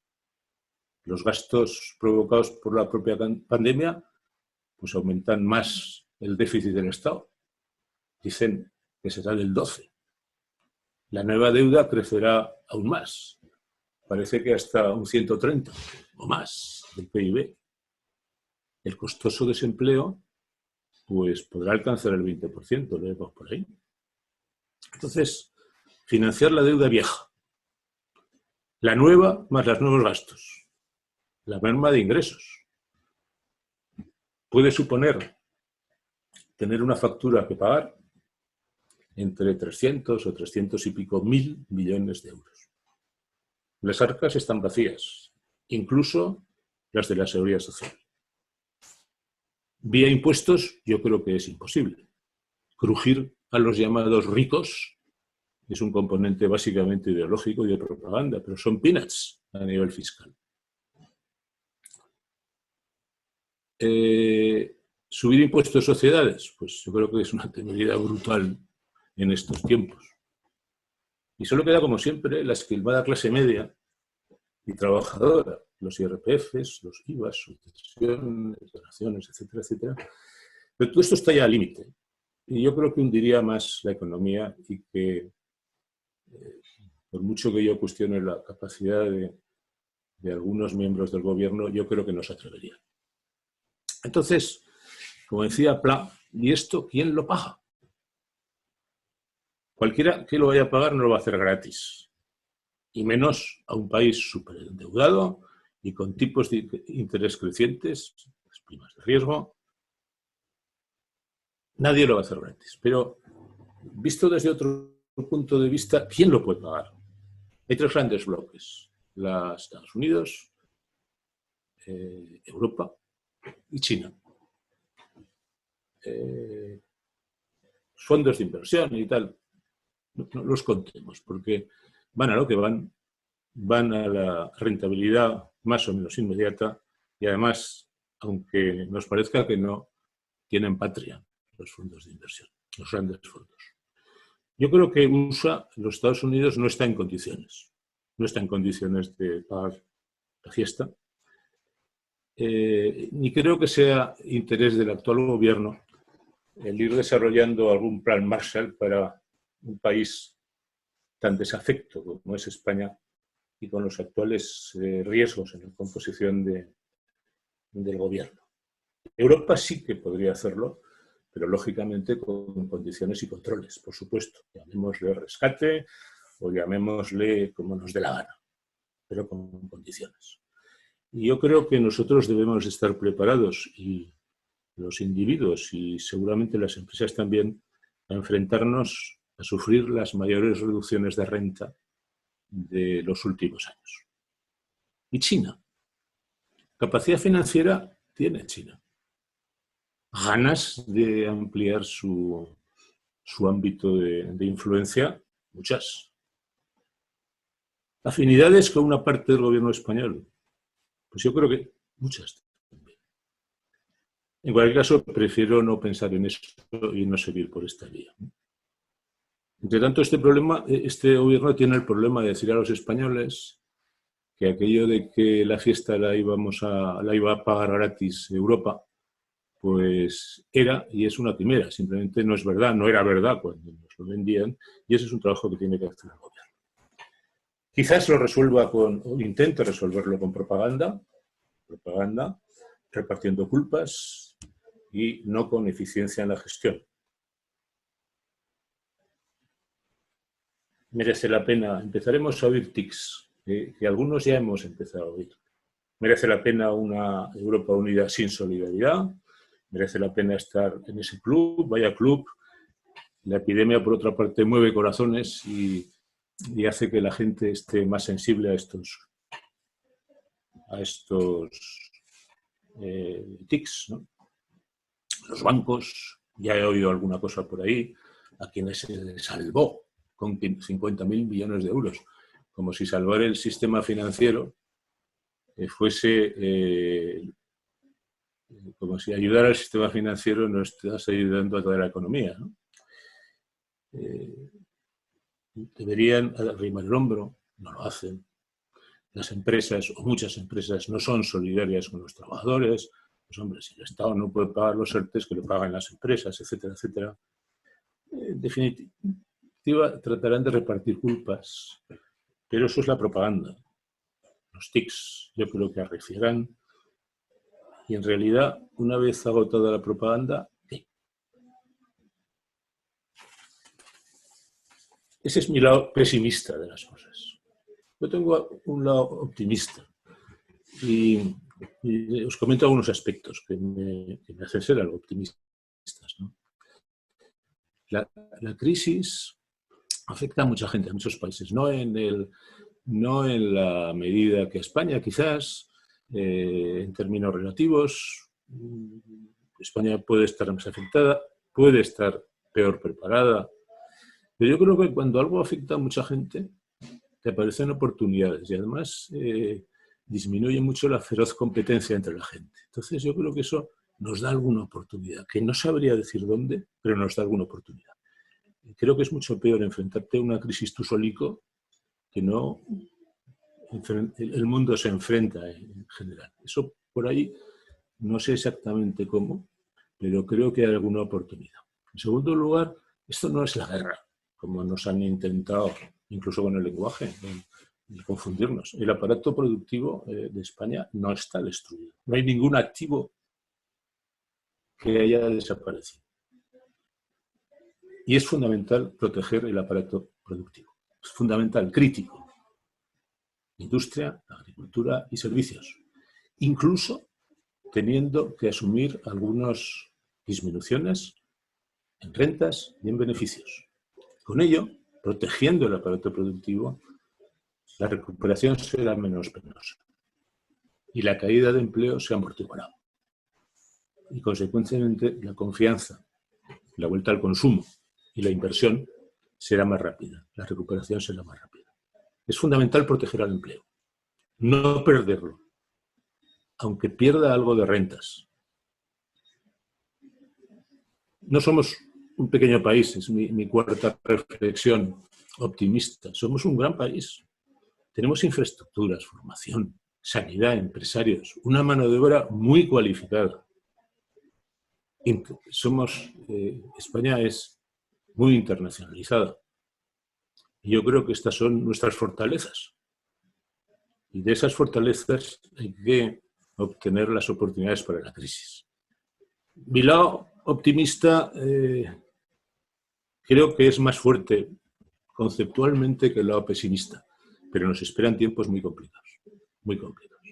Los gastos provocados por la propia pandemia pues aumentan más el déficit del Estado. Dicen que será del 12. La nueva deuda crecerá aún más. Parece que hasta un 130 o más del PIB. El costoso desempleo pues podrá alcanzar el 20%, lo vemos por ahí. Entonces, financiar la deuda vieja, la nueva más los nuevos gastos, la merma de ingresos, puede suponer tener una factura que pagar entre 300 o 300 y pico mil millones de euros. Las arcas están vacías, incluso las de la Seguridad Social. Vía impuestos, yo creo que es imposible. Crujir a los llamados ricos es un componente básicamente ideológico y de propaganda, pero son peanuts a nivel fiscal. ¿Subir impuestos de sociedades? Pues yo creo que es una temeridad brutal en estos tiempos. Y solo queda, como siempre, la esquilmada clase media y trabajadora, los IRPFs, los IVAs, sucesiones, donaciones, etcétera, etcétera. Pero todo esto está ya al límite. Y yo creo que hundiría más la economía y que, por mucho que yo cuestione la capacidad de algunos miembros del gobierno, yo creo que no se atreverían. Entonces, como decía Pla, ¿y esto quién lo paga? Cualquiera que lo vaya a pagar no lo va a hacer gratis. Y menos a un país superendeudado y con tipos de interés crecientes, las primas de riesgo. Nadie lo va a hacer gratis. Pero, visto desde otro punto de vista, ¿quién lo puede pagar? Hay tres grandes bloques. Los Estados Unidos, Europa y China. Fondos de inversión y tal, no los contemos, porque van a lo que van a la rentabilidad más o menos inmediata y además, aunque nos parezca que no, tienen patria los fondos de inversión, los grandes fondos. Yo creo que los Estados Unidos no está en condiciones de pagar la fiesta, ni creo que sea interés del actual gobierno el ir desarrollando algún plan Marshall para un país tan desafecto como es España y con los actuales riesgos en la composición del gobierno. Europa sí que podría hacerlo, pero lógicamente con condiciones y controles, por supuesto. Llamémosle rescate o llamémosle como nos dé la gana, pero con condiciones. Y yo creo que nosotros debemos estar preparados, y los individuos y seguramente las empresas también, a enfrentarnos a sufrir las mayores reducciones de renta de los últimos años. Y China. Capacidad financiera tiene China. Ganas de ampliar su ámbito de influencia, muchas. Afinidades con una parte del gobierno español, pues yo creo que muchas. En cualquier caso, prefiero no pensar en eso y no seguir por esta vía. Entre tanto, este gobierno tiene el problema de decir a los españoles que aquello de que la fiesta la iba a pagar gratis Europa, pues era y es una quimera, simplemente no es verdad, no era verdad cuando nos lo vendían, y ese es un trabajo que tiene que hacer el gobierno. Quizás lo resuelva o intente resolverlo con propaganda, repartiendo culpas y no con eficiencia en la gestión. Merece la pena, empezaremos a oír tics, que algunos ya hemos empezado a oír. Merece la pena una Europa unida sin solidaridad, merece la pena estar en ese club, vaya club. La epidemia, por otra parte, mueve corazones y hace que la gente esté más sensible a estos tics, ¿no? Los bancos, ya he oído alguna cosa por ahí, a quienes se salvó con 50.000 millones de euros, como si salvar el sistema financiero fuese... como si ayudar al sistema financiero no estás ayudando a toda la economía, ¿no? Deberían arrimar el hombro, no lo hacen. Las empresas, o muchas empresas, no son solidarias con los trabajadores. Pues hombre, si el Estado no puede pagar los ERTEs, que lo pagan las empresas, etcétera, etcétera. En definitiva, tratarán de repartir culpas, pero eso es la propaganda. Los tics yo creo que arreciarán. Y en realidad, una vez agotada la propaganda, ¿qué? Ese es mi lado pesimista de las cosas. Yo tengo un lado optimista y os comento algunos aspectos que me hacen ser algo optimistas, ¿no? La crisis afecta a mucha gente, a muchos países, no en la medida que a España, quizás, en términos relativos. España puede estar más afectada, puede estar peor preparada, pero yo creo que cuando algo afecta a mucha gente, te aparecen oportunidades y además disminuye mucho la feroz competencia entre la gente. Entonces yo creo que eso nos da alguna oportunidad, que no sabría decir dónde, pero nos da alguna oportunidad. Creo que es mucho peor enfrentarte a una crisis tú solico que no el mundo se enfrenta en general. Eso por ahí no sé exactamente cómo, pero creo que hay alguna oportunidad. En segundo lugar, esto no es la guerra, como nos han intentado, incluso con el lenguaje, confundirnos. El aparato productivo de España no está destruido. No hay ningún activo que haya desaparecido. Y es fundamental proteger el aparato productivo. Es fundamental, crítico. Industria, agricultura y servicios. Incluso teniendo que asumir algunas disminuciones en rentas y en beneficios. Con ello, protegiendo el aparato productivo, la recuperación será menos penosa y la caída de empleo se amortiguará. Y, consecuentemente, la confianza, la vuelta al consumo y la inversión será más rápida, la recuperación será más rápida. Es fundamental proteger al empleo, no perderlo, aunque pierda algo de rentas. No somos un pequeño país, es mi cuarta reflexión optimista. Somos un gran país. Tenemos infraestructuras, formación, sanidad, empresarios, una mano de obra muy cualificada. España es muy internacionalizada. Y yo creo que estas son nuestras fortalezas. Y de esas fortalezas hay que obtener las oportunidades para la crisis. Mi lado optimista creo que es más fuerte conceptualmente que el lado pesimista, pero nos esperan tiempos muy complicados, muy complicados.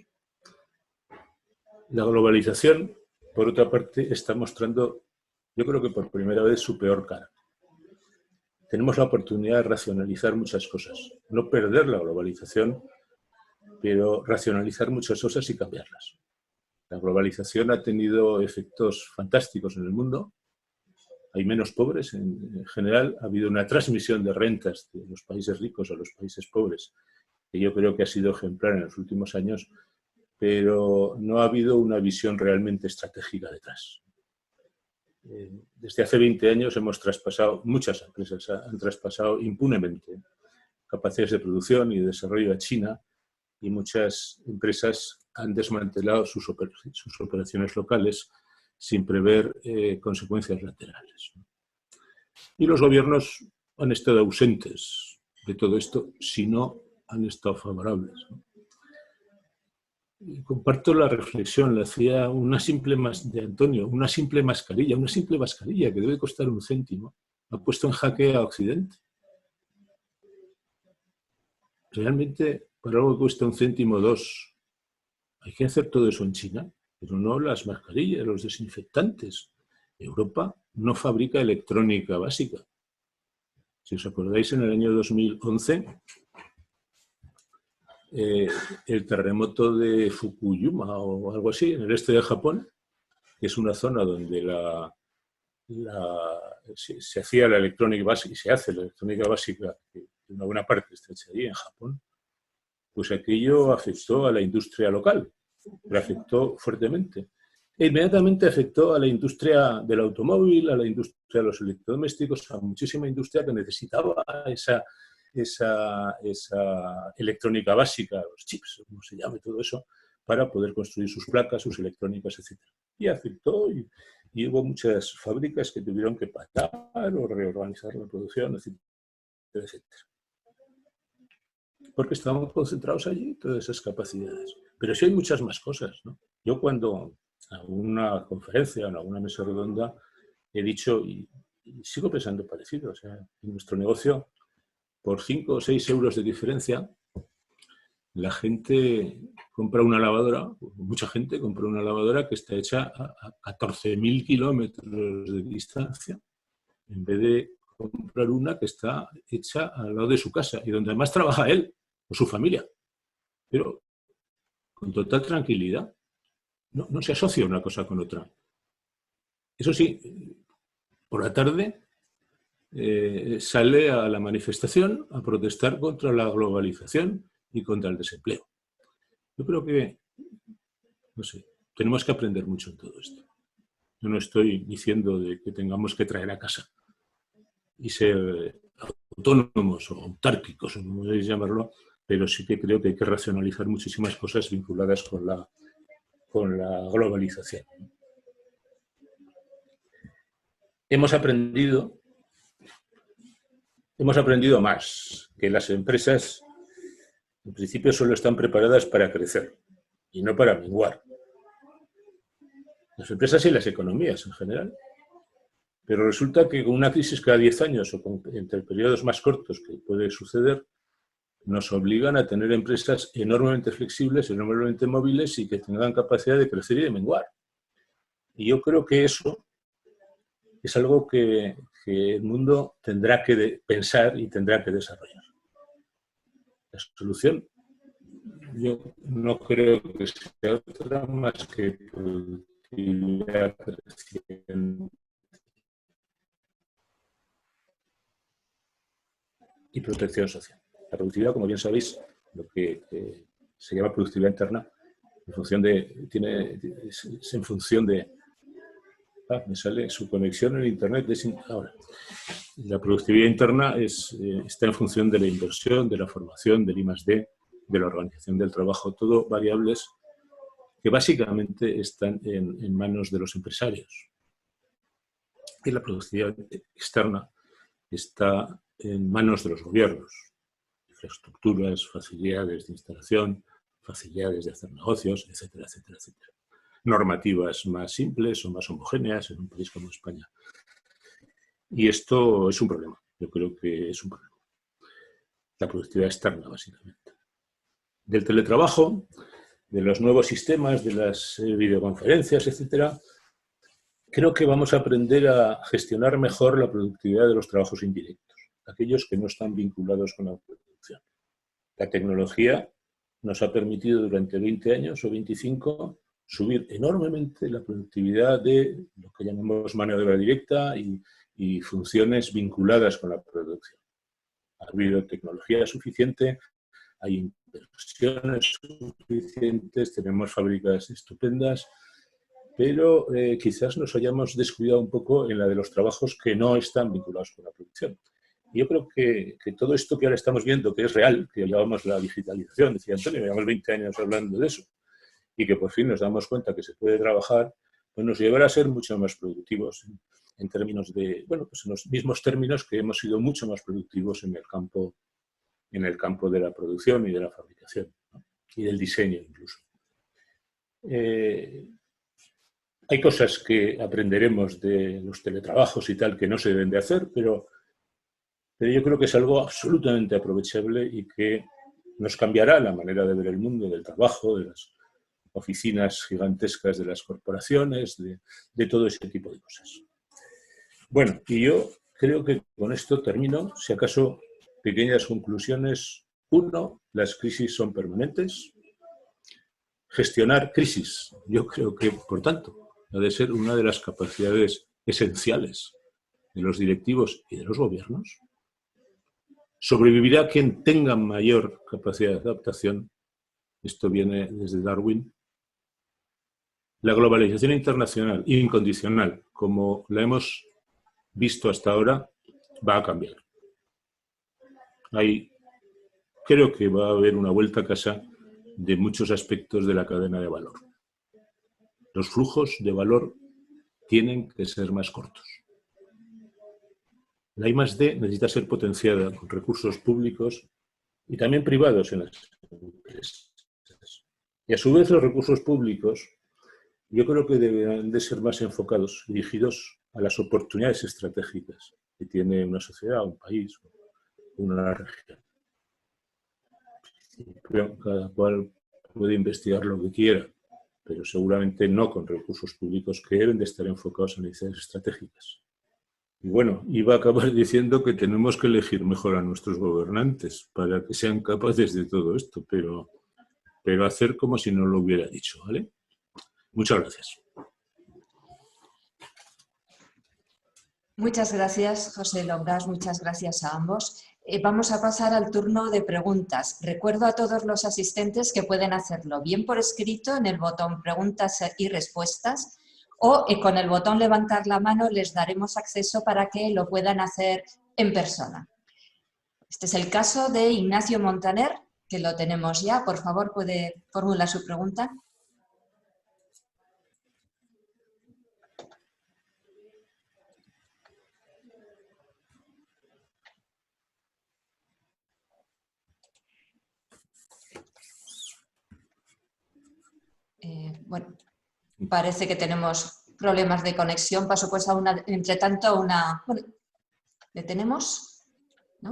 La globalización, por otra parte, está mostrando, yo creo que por primera vez, su peor cara. Tenemos la oportunidad de racionalizar muchas cosas, no perder la globalización pero racionalizar muchas cosas y cambiarlas. La globalización ha tenido efectos fantásticos en el mundo. Hay menos pobres en general. Ha habido una transmisión de rentas de los países ricos a los países pobres, que yo creo que ha sido ejemplar en los últimos años, pero no ha habido una visión realmente estratégica detrás. Desde hace 20 años hemos traspasado, muchas empresas han traspasado impunemente capacidades de producción y de desarrollo a China, y muchas empresas han desmantelado sus operaciones locales sin prever consecuencias laterales. Y los gobiernos han estado ausentes de todo esto, si no han estado favorables. Y comparto la reflexión, le hacía de Antonio, una simple mascarilla que debe costar 1 céntimo, ha puesto en jaque a Occidente. Realmente, para algo que cuesta 1 céntimo o 2, hay que hacer todo eso en China, pero no las mascarillas, los desinfectantes. Europa no fabrica electrónica básica. Si os acordáis, en el año 2011, el terremoto de Fukuyama o algo así, en el este de Japón, que es una zona donde se hacía la electrónica básica y se hace la electrónica básica, que una buena parte está hecha allí en Japón, pues aquello afectó a la industria local, le afectó fuertemente. E inmediatamente afectó a la industria del automóvil, a la industria de los electrodomésticos, a muchísima industria que necesitaba esa electrónica básica, los chips, como se llame todo eso, para poder construir sus placas, sus electrónicas, etc. Y afectó, y hubo muchas fábricas que tuvieron que parar o reorganizar la producción, etcétera, etcétera. Porque estaban concentrados allí todas esas capacidades. Pero sí hay muchas más cosas, ¿no? Yo cuando a una conferencia, en alguna mesa redonda, he dicho, y sigo pensando parecido, o sea, en nuestro negocio, por 5 o 6 euros de diferencia, la gente compra una lavadora, mucha gente compra una lavadora que está hecha a 14.000 kilómetros de distancia, en vez de comprar una que está hecha al lado de su casa y donde además trabaja él o su familia. Pero con total tranquilidad. No se asocia una cosa con otra. Eso sí, por la tarde sale a la manifestación a protestar contra la globalización y contra el desempleo. Yo creo que, no sé, tenemos que aprender mucho en todo esto. Yo no estoy diciendo de que tengamos que traer a casa y ser autónomos o autárquicos, o como queréis llamarlo, pero sí que creo que hay que racionalizar muchísimas cosas vinculadas con la globalización. Hemos aprendido más, que las empresas en principio solo están preparadas para crecer y no para menguar. Las empresas y las economías en general. Pero resulta que con una crisis cada 10 años o entre periodos más cortos que puede suceder, nos obligan a tener empresas enormemente flexibles, enormemente móviles y que tengan capacidad de crecer y de menguar. Y yo creo que eso es algo que el mundo tendrá que pensar y tendrá que desarrollar. La solución, yo no creo que sea otra más que productividad creciente y protección social. La productividad, como bien sabéis, lo que se llama productividad interna, es en función de... me sale su conexión en Internet. Ahora, la productividad interna está en función de la inversión, de la formación, del I+D, de la organización del trabajo, todo variables que básicamente están en manos de los empresarios. Y la productividad externa está en manos de los gobiernos. Infraestructuras, facilidades de instalación, facilidades de hacer negocios, etcétera, etcétera, etcétera. Normativas más simples o más homogéneas en un país como España. Y esto es un problema. Yo creo que es un problema. La productividad externa, básicamente. Del teletrabajo, de los nuevos sistemas, de las videoconferencias, etcétera, creo que vamos a aprender a gestionar mejor la productividad de los trabajos indirectos, aquellos que no están vinculados con la producción. La tecnología nos ha permitido durante 20 años o 25 subir enormemente la productividad de lo que llamamos mano de obra directa y funciones vinculadas con la producción. Ha habido tecnología suficiente, hay inversiones suficientes, tenemos fábricas estupendas, pero quizás nos hayamos descuidado un poco en la de los trabajos que no están vinculados con la producción. Yo creo que todo esto que ahora estamos viendo, que es real, que llevamos la digitalización, decía Antonio, llevamos 20 años hablando de eso, y que por fin nos damos cuenta que se puede trabajar, pues nos llevará a ser mucho más productivos en términos de, bueno, pues en los mismos términos que hemos sido mucho más productivos en el campo de la producción y de la fabricación, ¿no? Y del diseño incluso. Hay cosas que aprenderemos de los teletrabajos y tal que no se deben de hacer, pero yo creo que es algo absolutamente aprovechable y que nos cambiará la manera de ver el mundo del trabajo, de las oficinas gigantescas de las corporaciones, de todo ese tipo de cosas. Bueno, y yo creo que con esto termino. Si acaso, pequeñas conclusiones. 1, las crisis son permanentes. Gestionar crisis, yo creo que, por tanto, ha de ser una de las capacidades esenciales de los directivos y de los gobiernos. Sobrevivirá quien tenga mayor capacidad de adaptación. Esto viene desde Darwin. La globalización internacional incondicional, como la hemos visto hasta ahora, va a cambiar. Creo que va a haber una vuelta a casa de muchos aspectos de la cadena de valor. Los flujos de valor tienen que ser más cortos. La I+D necesita ser potenciada con recursos públicos y también privados en las empresas. Y a su vez los recursos públicos yo creo que deberán de ser más enfocados, dirigidos a las oportunidades estratégicas que tiene una sociedad, un país, una región. Cada cual puede investigar lo que quiera, pero seguramente no con recursos públicos que deben de estar enfocados en necesidades estratégicas. Y bueno, iba a acabar diciendo que tenemos que elegir mejor a nuestros gobernantes para que sean capaces de todo esto, pero hacer como si no lo hubiera dicho, ¿vale? Muchas gracias. Muchas gracias, José Longas, muchas gracias a ambos. Vamos a pasar al turno de preguntas. Recuerdo a todos los asistentes que pueden hacerlo bien por escrito en el botón preguntas y respuestas o con el botón levantar la mano les daremos acceso para que lo puedan hacer en persona. Este es el caso de Ignacio Montaner, que lo tenemos ya. Por favor, ¿puede formular su pregunta? Bueno, parece que tenemos problemas de conexión. Paso pues a una, entre tanto, a una... Bueno, ¿le tenemos? ¿No?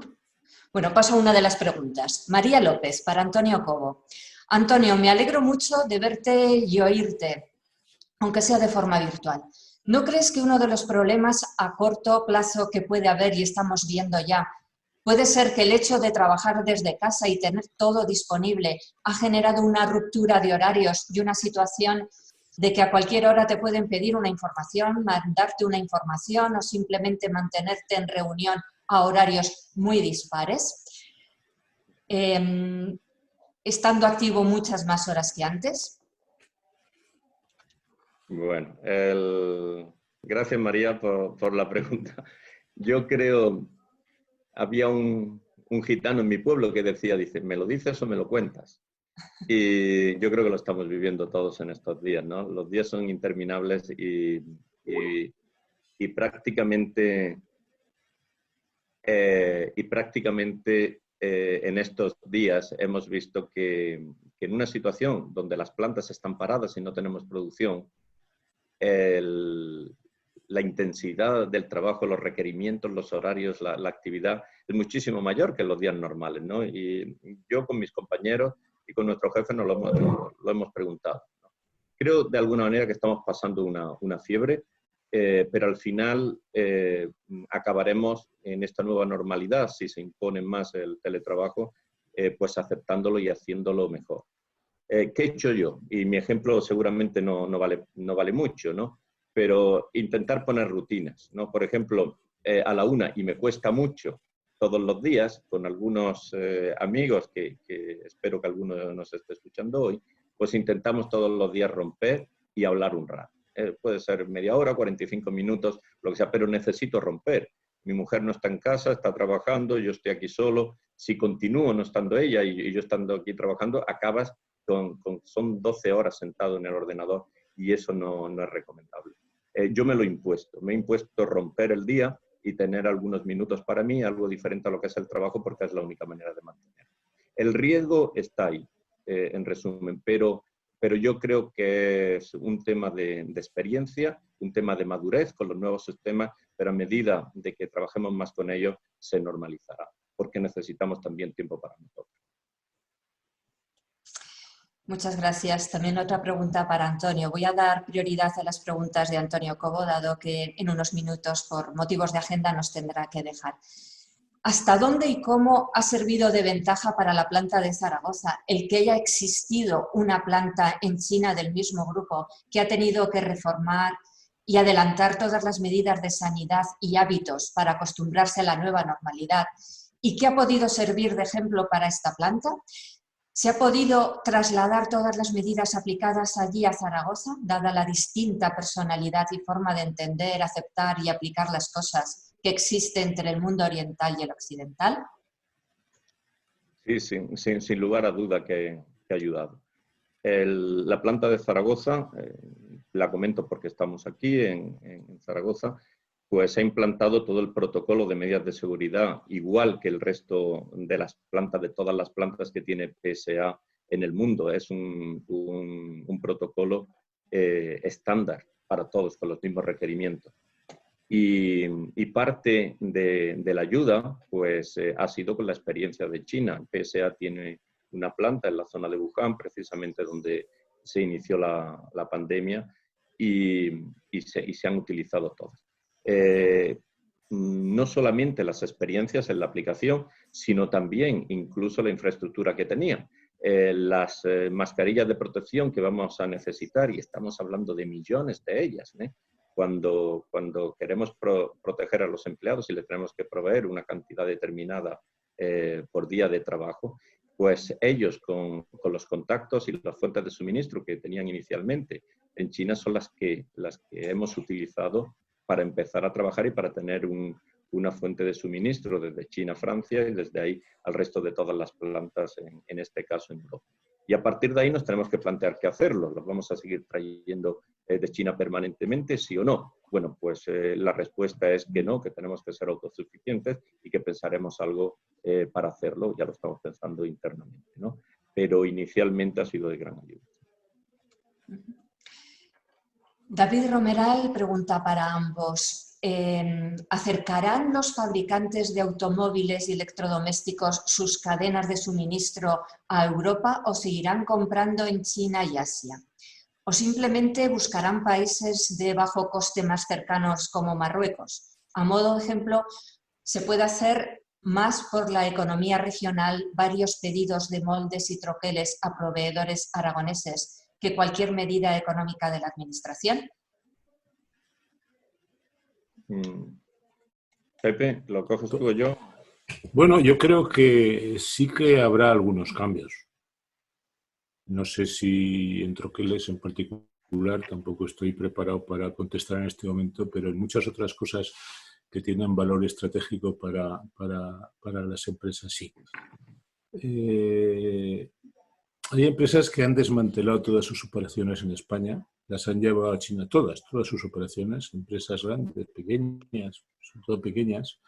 Bueno, paso a una de las preguntas. María López, para Antonio Cobo. Antonio, me alegro mucho de verte y oírte, aunque sea de forma virtual. ¿No crees que uno de los problemas a corto plazo que puede haber, y estamos viendo ya, puede ser que el hecho de trabajar desde casa y tener todo disponible ha generado una ruptura de horarios y una situación de que a cualquier hora te pueden pedir una información, mandarte una información o simplemente mantenerte en reunión a horarios muy dispares, estando activo muchas más horas que antes? Bueno, gracias María por la pregunta. Yo creo, había un gitano en mi pueblo que dice, ¿me lo dices o me lo cuentas? Y yo creo que lo estamos viviendo todos en estos días, ¿no? Los días son interminables y prácticamente en estos días hemos visto que en una situación donde las plantas están paradas y no tenemos producción, la intensidad del trabajo, los requerimientos, los horarios, la actividad es muchísimo mayor que en los días normales, ¿no? Y yo con mis compañeros y con nuestro jefe nos lo hemos preguntado, ¿no? Creo de alguna manera que estamos pasando una fiebre, pero al final acabaremos en esta nueva normalidad, si se impone más el teletrabajo, pues aceptándolo y haciéndolo mejor. ¿Qué he hecho yo? Y mi ejemplo seguramente no vale mucho, ¿no? Pero intentar poner rutinas, ¿no? Por ejemplo, a la 1, y me cuesta mucho todos los días, con algunos amigos que espero que alguno nos esté escuchando hoy, pues intentamos todos los días romper y hablar un rato. Puede ser media hora, 45 minutos, lo que sea, pero necesito romper. Mi mujer no está en casa, está trabajando, yo estoy aquí solo. Si continúo no estando ella y yo estando aquí trabajando, acabas son 12 horas sentado en el ordenador y eso no es recomendable. Yo me lo he impuesto romper el día y tener algunos minutos para mí, algo diferente a lo que es el trabajo, porque es la única manera de mantener. El riesgo está ahí, en resumen, pero yo creo que es un tema de experiencia, un tema de madurez con los nuevos sistemas, pero a medida de que trabajemos más con ellos, se normalizará, porque necesitamos también tiempo para nosotros. Muchas gracias. También otra pregunta para Antonio. Voy a dar prioridad a las preguntas de Antonio Cobo, dado que en unos minutos, por motivos de agenda, nos tendrá que dejar. ¿Hasta dónde y cómo ha servido de ventaja para la planta de Zaragoza el que haya existido una planta en China del mismo grupo que ha tenido que reformar y adelantar todas las medidas de sanidad y hábitos para acostumbrarse a la nueva normalidad y que ha podido servir de ejemplo para esta planta? ¿Se ha podido trasladar todas las medidas aplicadas allí a Zaragoza, dada la distinta personalidad y forma de entender, aceptar y aplicar las cosas que existe entre el mundo oriental y el occidental? Sí, sin lugar a duda que ha ayudado. La planta de Zaragoza, la comento porque estamos aquí en Zaragoza, pues ha implantado todo el protocolo de medidas de seguridad, igual que el resto de las plantas, de todas las plantas que tiene PSA en el mundo. Es un protocolo estándar para todos, con los mismos requerimientos. Y parte de la ayuda pues, ha sido con la experiencia de China. PSA tiene una planta en la zona de Wuhan, precisamente donde se inició la pandemia, y se han utilizado todas. No solamente las experiencias en la aplicación, sino también incluso la infraestructura que tenían. Las mascarillas de protección que vamos a necesitar, y estamos hablando de millones de ellas, cuando queremos proteger a los empleados y les tenemos que proveer una cantidad determinada por día de trabajo, pues ellos con los contactos y las fuentes de suministro que tenían inicialmente en China son las que hemos utilizado para empezar a trabajar y para tener una fuente de suministro desde China a Francia y desde ahí al resto de todas las plantas, en este caso en Europa. Y a partir de ahí nos tenemos que plantear qué hacerlo. ¿Los vamos a seguir trayendo de China permanentemente, sí o no? Bueno, pues la respuesta es que no, que tenemos que ser autosuficientes y que pensaremos algo para hacerlo. Ya lo estamos pensando internamente, ¿no? Pero inicialmente ha sido de gran ayuda. David Romeral pregunta para ambos. ¿Acercarán los fabricantes de automóviles y electrodomésticos sus cadenas de suministro a Europa o seguirán comprando en China y Asia? ¿O simplemente buscarán países de bajo coste más cercanos como Marruecos? A modo de ejemplo, se puede hacer más por la economía regional varios pedidos de moldes y troqueles a proveedores aragoneses que cualquier medida económica de la Administración. Pepe, ¿lo coges tú o yo? Bueno, yo creo que sí que habrá algunos cambios. No sé si en troqueles en particular, tampoco estoy preparado para contestar en este momento, pero en muchas otras cosas que tienen valor estratégico para las empresas, sí. Hay empresas que han desmantelado todas sus operaciones en España, las han llevado a China todas sus operaciones, empresas grandes, pequeñas, sobre todo pequeñas,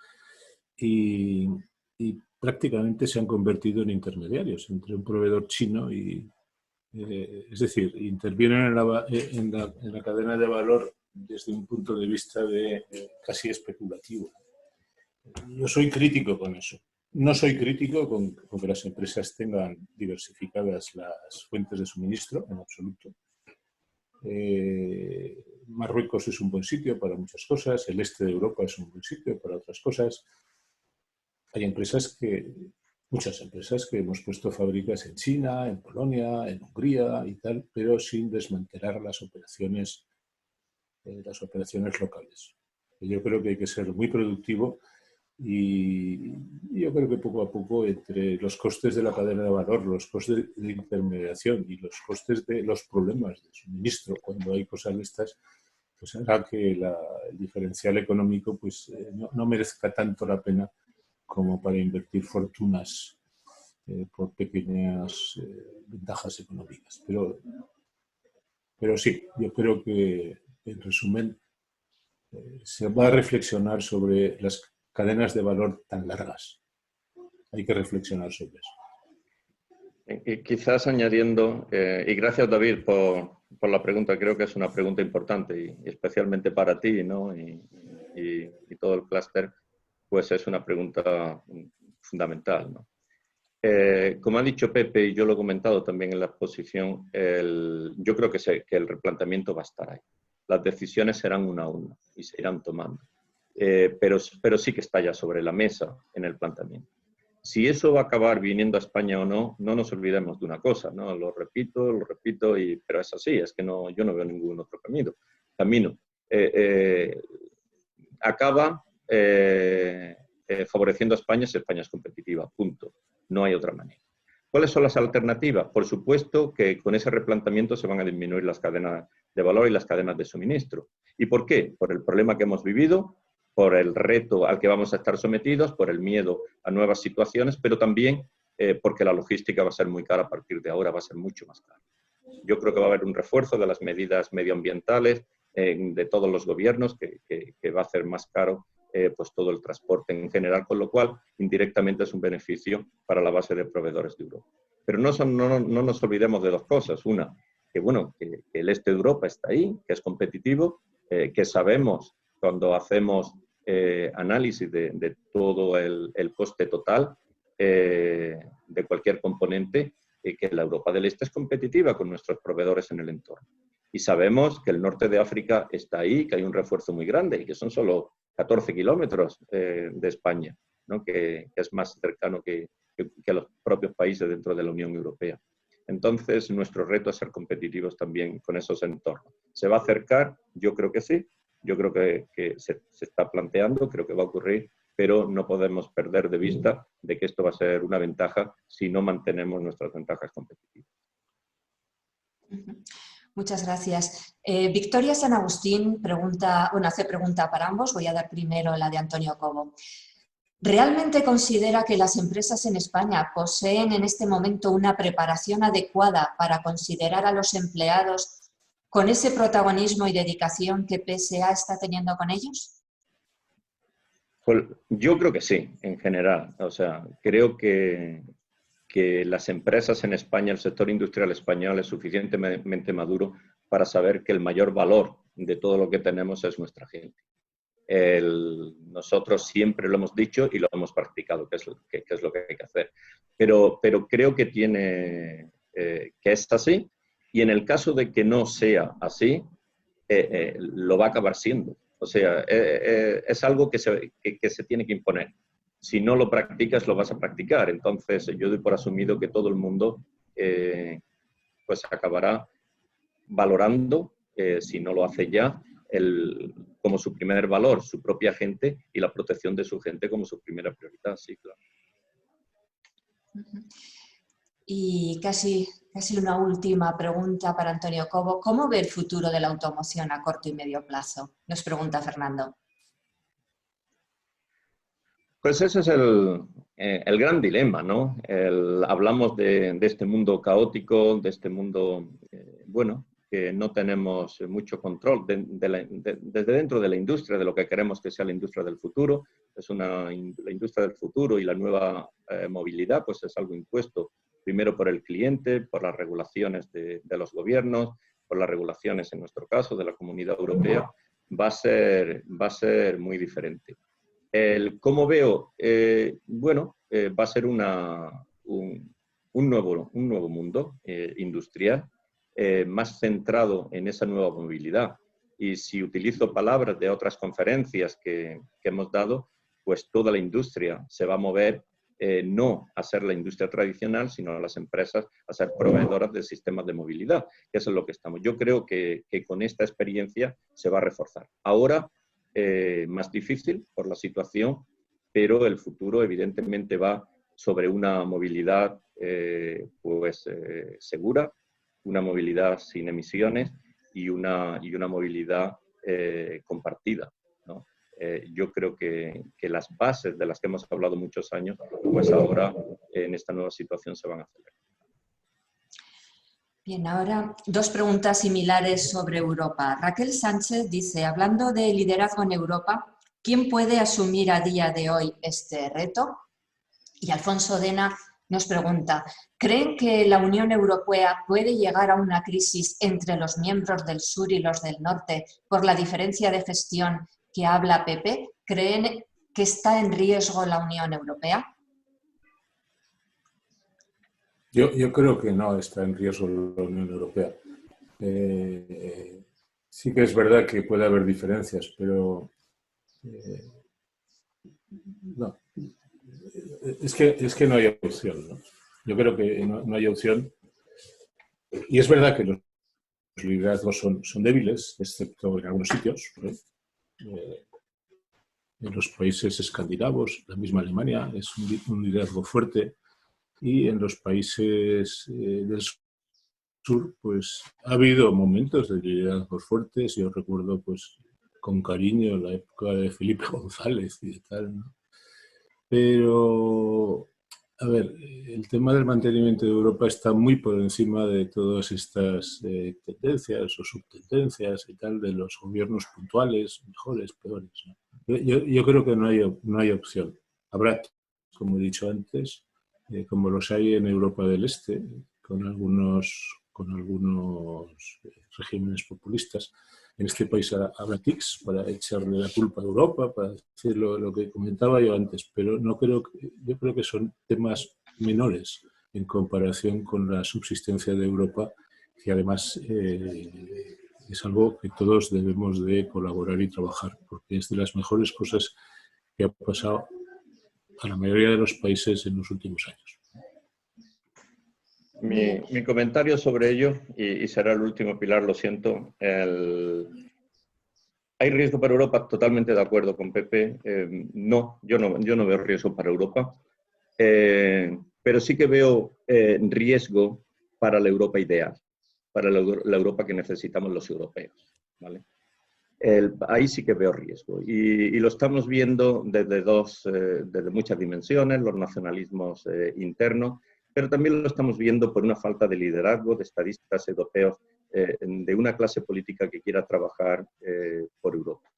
y prácticamente se han convertido en intermediarios entre un proveedor chino y... es decir, intervienen en la cadena de valor desde un punto de vista casi especulativo. Yo soy crítico con eso. No soy crítico con que las empresas tengan diversificadas las fuentes de suministro, en absoluto. Marruecos es un buen sitio para muchas cosas, el este de Europa es un buen sitio para otras cosas. Hay empresas que muchas empresas que hemos puesto fábricas en China, en Polonia, en Hungría y tal, pero sin desmantelar las operaciones locales. Yo creo que hay que ser muy productivo y yo creo que poco a poco, entre los costes de la cadena de valor, los costes de intermediación y los costes de los problemas de suministro, cuando hay cosas de estas, pues hará que el diferencial económico pues, no merezca tanto la pena como para invertir fortunas por pequeñas ventajas económicas. Pero sí, yo creo que, en resumen, se va a reflexionar sobre las cadenas de valor tan largas. Hay que reflexionar sobre eso. Y quizás añadiendo, y gracias David por la pregunta, creo que es una pregunta importante y especialmente para ti, ¿no? y todo el clúster, pues es una pregunta fundamental, ¿no? Como ha dicho Pepe, y yo lo he comentado también en la exposición, yo creo que el replanteamiento va a estar ahí. Las decisiones serán una a una y se irán tomando. Pero sí que está ya sobre la mesa en el planteamiento. Si eso va a acabar viniendo a España o no, no nos olvidemos de una cosa, ¿no? Lo repito, pero es así, es que yo no veo ningún otro camino. Acaba favoreciendo a España si España es competitiva, punto. No hay otra manera. ¿Cuáles son las alternativas? Por supuesto que con ese replanteamiento se van a disminuir las cadenas de valor y las cadenas de suministro. ¿Y por qué? Por el problema que hemos vivido, por el reto al que vamos a estar sometidos, por el miedo a nuevas situaciones, pero también porque la logística va a ser muy cara a partir de ahora, va a ser mucho más cara. Yo creo que va a haber un refuerzo de las medidas medioambientales de todos los gobiernos que va a hacer más caro pues todo el transporte en general, con lo cual indirectamente es un beneficio para la base de proveedores de Europa. Pero no nos olvidemos de dos cosas. Una, que el este de Europa está ahí, que es competitivo, que sabemos cuando hacemos análisis de todo el coste total de cualquier componente, que la Europa del Este es competitiva con nuestros proveedores en el entorno. Y sabemos que el norte de África está ahí, que hay un refuerzo muy grande y que son solo 14 kilómetros de España, ¿no? que es más cercano que los propios países dentro de la Unión Europea. Entonces, nuestro reto es ser competitivos también con esos entornos. ¿Se va a acercar? Yo creo que sí. Yo creo que se está planteando, creo que va a ocurrir, pero no podemos perder de vista de que esto va a ser una ventaja si no mantenemos nuestras ventajas competitivas. Muchas gracias. Victoria San Agustín hace pregunta para ambos. Voy a dar primero la de Antonio Cobo. ¿Realmente considera que las empresas en España poseen en este momento una preparación adecuada para considerar a los empleados con ese protagonismo y dedicación que PSA está teniendo con ellos? Pues yo creo que sí, en general. O sea, creo que las empresas en España, el sector industrial español es suficientemente maduro para saber que el mayor valor de todo lo que tenemos es nuestra gente. Nosotros siempre lo hemos dicho y lo hemos practicado, que es lo que hay que hacer. Pero creo que que es así, y en el caso de que no sea así, lo va a acabar siendo. O sea, es algo que se tiene que imponer. Si no lo practicas, lo vas a practicar. Entonces, yo doy por asumido que todo el mundo pues acabará valorando, si no lo hace ya, como su primer valor, su propia gente y la protección de su gente como su primera prioridad, sí, claro. Y casi una última pregunta para Antonio Cobo. ¿Cómo ve el futuro de la automoción a corto y medio plazo? Nos pregunta Fernando. Pues ese es el gran dilema, ¿no? Hablamos de este mundo caótico, de este mundo, que no tenemos mucho control desde dentro de la industria, de lo que queremos que sea la industria del futuro. La industria del futuro y la nueva movilidad, pues es algo impuesto primero por el cliente, por las regulaciones de los gobiernos, por las regulaciones, en nuestro caso, de la Comunidad Europea. Va a ser muy diferente. ¿Cómo veo? Va a ser un nuevo mundo industrial, más centrado en esa nueva movilidad. Y si utilizo palabras de otras conferencias que hemos dado, pues toda la industria se va a mover no a ser la industria tradicional, sino a las empresas a ser proveedoras de sistemas de movilidad, que eso es lo que estamos. Yo creo que con esta experiencia se va a reforzar. Ahora, más difícil por la situación, pero el futuro evidentemente va sobre una movilidad segura, una movilidad sin emisiones y una movilidad compartida, ¿no? Yo creo que las bases de las que hemos hablado muchos años, pues ahora en esta nueva situación se van a acelerar. Bien, ahora dos preguntas similares sobre Europa. Raquel Sánchez dice, hablando de liderazgo en Europa, ¿quién puede asumir a día de hoy este reto? Y Alfonso Dena nos pregunta, ¿creen que la Unión Europea puede llegar a una crisis entre los miembros del sur y los del norte por la diferencia de gestión que habla Pepe? ¿Creen que está en riesgo la Unión Europea? Yo creo que no está en riesgo la Unión Europea. Sí que es verdad que puede haber diferencias, pero no. Es que no hay opción, ¿no? Yo creo que no hay opción. Y es verdad que los liderazgos son débiles, excepto en algunos sitios, ¿no? En los países escandinavos, la misma Alemania es un liderazgo fuerte, y en los países del sur, pues ha habido momentos de liderazgos fuertes. Yo recuerdo, pues, con cariño la época de Felipe González y de tal, ¿no? Pero, a ver, el tema del mantenimiento de Europa está muy por encima de todas estas tendencias o subtendencias y tal, de los gobiernos puntuales, mejores, peores, ¿no? Yo creo que no hay opción. Habrá, como he dicho antes, como los hay en Europa del Este, con algunos regímenes populistas. En este país habrá tics para echarle la culpa a Europa, para decir lo que comentaba yo antes, pero yo creo que son temas menores en comparación con la subsistencia de Europa, que además es algo que todos debemos de colaborar y trabajar, porque es de las mejores cosas que ha pasado a la mayoría de los países en los últimos años. Mi comentario sobre ello, y será el último, Pilar, lo siento. ¿Hay riesgo para Europa? Totalmente de acuerdo con Pepe. No, yo no veo riesgo para Europa, pero sí que veo riesgo para la Europa ideal, para la Europa que necesitamos los europeos, ¿vale? Ahí sí que veo riesgo, y lo estamos viendo desde muchas dimensiones, los nacionalismos internos, pero también lo estamos viendo por una falta de liderazgo de estadistas europeos, de una clase política que quiera trabajar por Europa.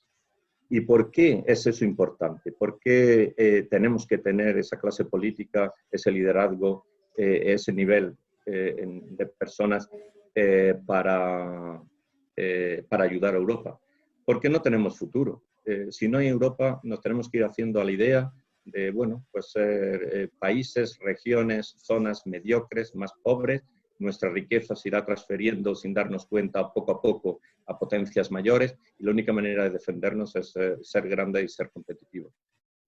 ¿Y por qué es eso importante? ¿Por qué tenemos que tener esa clase política, ese liderazgo, ese nivel de personas para ayudar a Europa? Porque no tenemos futuro. Si no hay Europa, nos tenemos que ir haciendo a la idea de, bueno, pues países, regiones, zonas mediocres, más pobres. Nuestra riqueza se irá transfiriendo sin darnos cuenta poco a poco a potencias mayores, y la única manera de defendernos es ser grande y ser competitivo.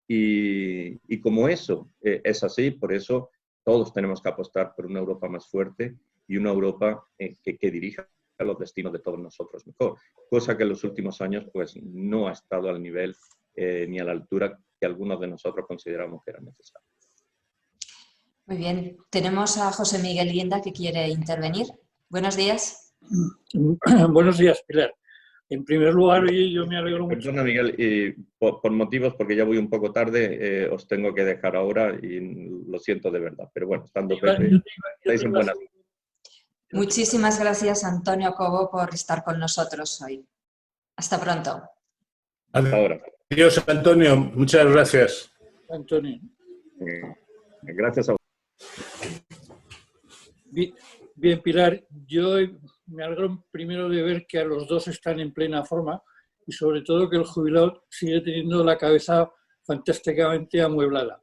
Y como eso es así, por eso todos tenemos que apostar por una Europa más fuerte y una Europa que dirija a los destinos de todos nosotros mejor, cosa que en los últimos años pues no ha estado al nivel ni a la altura que algunos de nosotros consideramos que era necesario. Muy bien, tenemos a José Miguel Guinda que quiere intervenir. Buenos días. Buenos días, Pilar. En primer lugar, yo me alegro mucho. Perdona, Miguel, y por motivos, porque ya voy un poco tarde, os tengo que dejar ahora y lo siento de verdad. Pero bueno, estando Pepe, estáis en buenas. Muchísimas gracias, Antonio Cobo, por estar con nosotros hoy. Hasta pronto. Hasta ahora. Adiós, Antonio. Muchas gracias. Antonio. Gracias a vos. Bien, Pilar, yo me alegro primero de ver que a los dos están en plena forma, y sobre todo que el jubilado sigue teniendo la cabeza fantásticamente amueblada.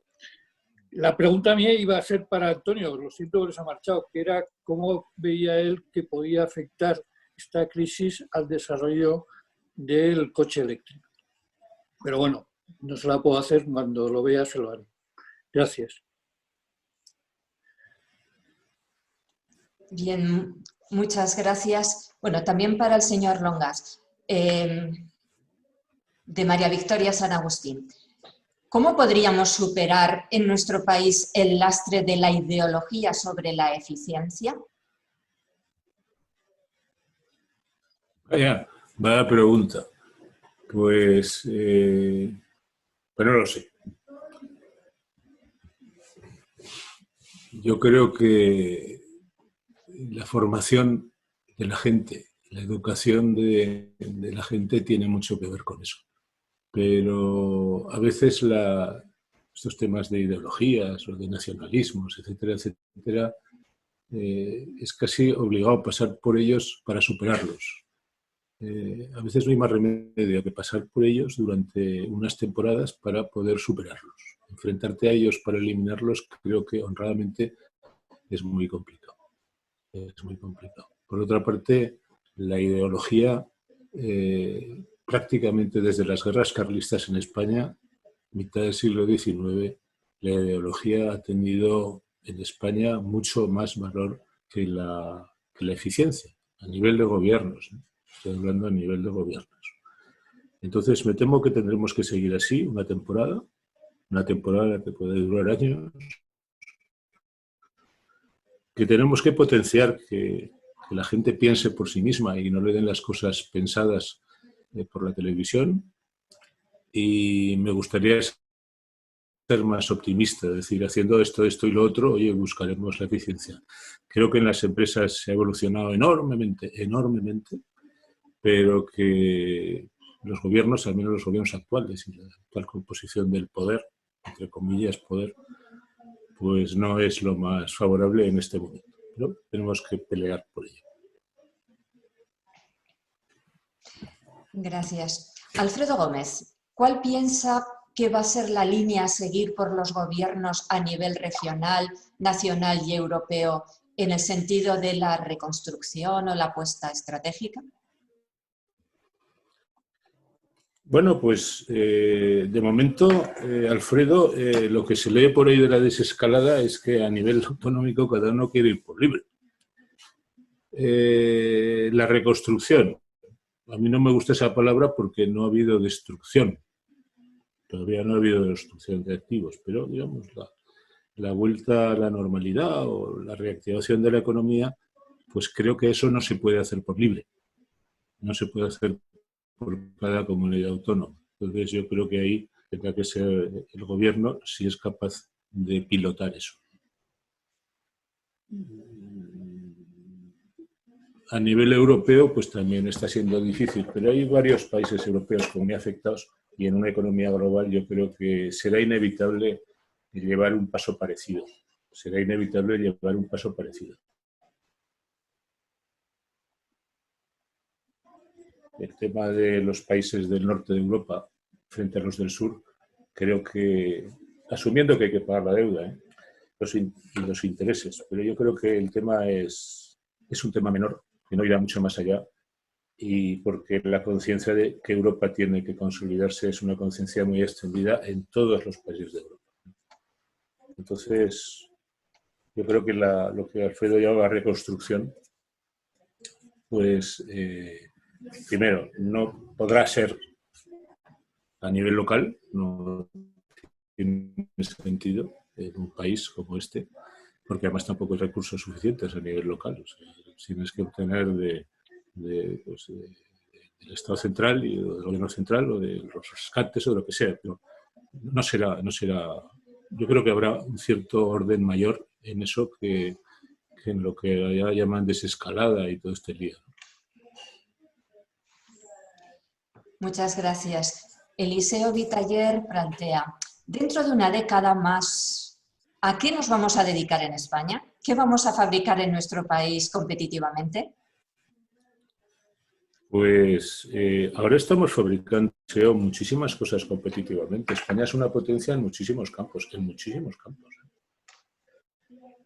La pregunta mía iba a ser para Antonio, lo siento que se ha marchado, que era cómo veía él que podía afectar esta crisis al desarrollo del coche eléctrico. Pero bueno, no se la puedo hacer, cuando lo vea se lo haré. Gracias. Bien, muchas gracias. Bueno, también para el señor Longas, de María Victoria San Agustín. ¿Cómo podríamos superar en nuestro país el lastre de la ideología sobre la eficiencia? Vaya pregunta. Pues, pues no lo sé. Yo creo que la formación de la gente, la educación de la gente tiene mucho que ver con eso. Pero a veces estos temas de ideologías o de nacionalismos, etcétera, etcétera, es casi obligado pasar por ellos para superarlos. A veces no hay más remedio que pasar por ellos durante unas temporadas para poder superarlos. Enfrentarte a ellos para eliminarlos creo que honradamente es muy complicado. Es muy complicado. Por otra parte, la ideología, prácticamente desde las guerras carlistas en España, mitad del siglo XIX, la ideología ha tenido en España mucho más valor que la eficiencia, a nivel de gobiernos. Estoy hablando a nivel de gobiernos. Entonces, me temo que tendremos que seguir así una temporada que puede durar años, que tenemos que potenciar que la gente piense por sí misma y no le den las cosas pensadas por la televisión. Y me gustaría ser más optimista, es decir, haciendo esto y lo otro, oye, buscaremos la eficiencia. Creo que en las empresas se ha evolucionado enormemente, pero que los gobiernos, al menos los gobiernos actuales y la actual composición del poder, entre comillas, poder, pues no es lo más favorable en este momento. Pero tenemos que pelear por ello. Gracias. Alfredo Gómez, ¿cuál piensa que va a ser la línea a seguir por los gobiernos a nivel regional, nacional y europeo en el sentido de la reconstrucción o la apuesta estratégica? Bueno, pues de momento, Alfredo, lo que se lee por ahí de la desescalada es que a nivel autonómico cada uno quiere ir por libre. La reconstrucción. A mí no me gusta esa palabra porque no ha habido destrucción. Todavía no ha habido destrucción de activos, pero digamos la vuelta a la normalidad o la reactivación de la economía, pues creo que eso no se puede hacer por libre. No se puede hacer por cada comunidad autónoma. Entonces yo creo que ahí tendrá que ser el gobierno si es capaz de pilotar eso. A nivel europeo, pues también está siendo difícil, pero hay varios países europeos muy afectados y en una economía global yo creo que será inevitable llevar un paso parecido. Será inevitable llevar un paso parecido. El tema de los países del norte de Europa frente a los del sur, creo que, asumiendo que hay que pagar la deuda, los intereses, pero yo creo que el tema es un tema menor, que no irá mucho más allá, y porque la conciencia de que Europa tiene que consolidarse es una conciencia muy extendida en todos los países de Europa. Entonces, yo creo que lo que Alfredo llama reconstrucción, pues primero, no podrá ser a nivel local, no tiene sentido en un país como este, porque además tampoco hay recursos suficientes a nivel local. O sea, tienes que obtener del Estado central y del gobierno central o de los rescates o de lo que sea, pero no será. Yo creo que habrá un cierto orden mayor en eso que en lo que allá llaman desescalada y todo este lío. Muchas gracias. Eliseo Vitaller plantea, dentro de una década más, ¿a qué nos vamos a dedicar en España? ¿Qué vamos a fabricar en nuestro país competitivamente? Pues ahora estamos fabricando muchísimas cosas competitivamente. España es una potencia en muchísimos campos,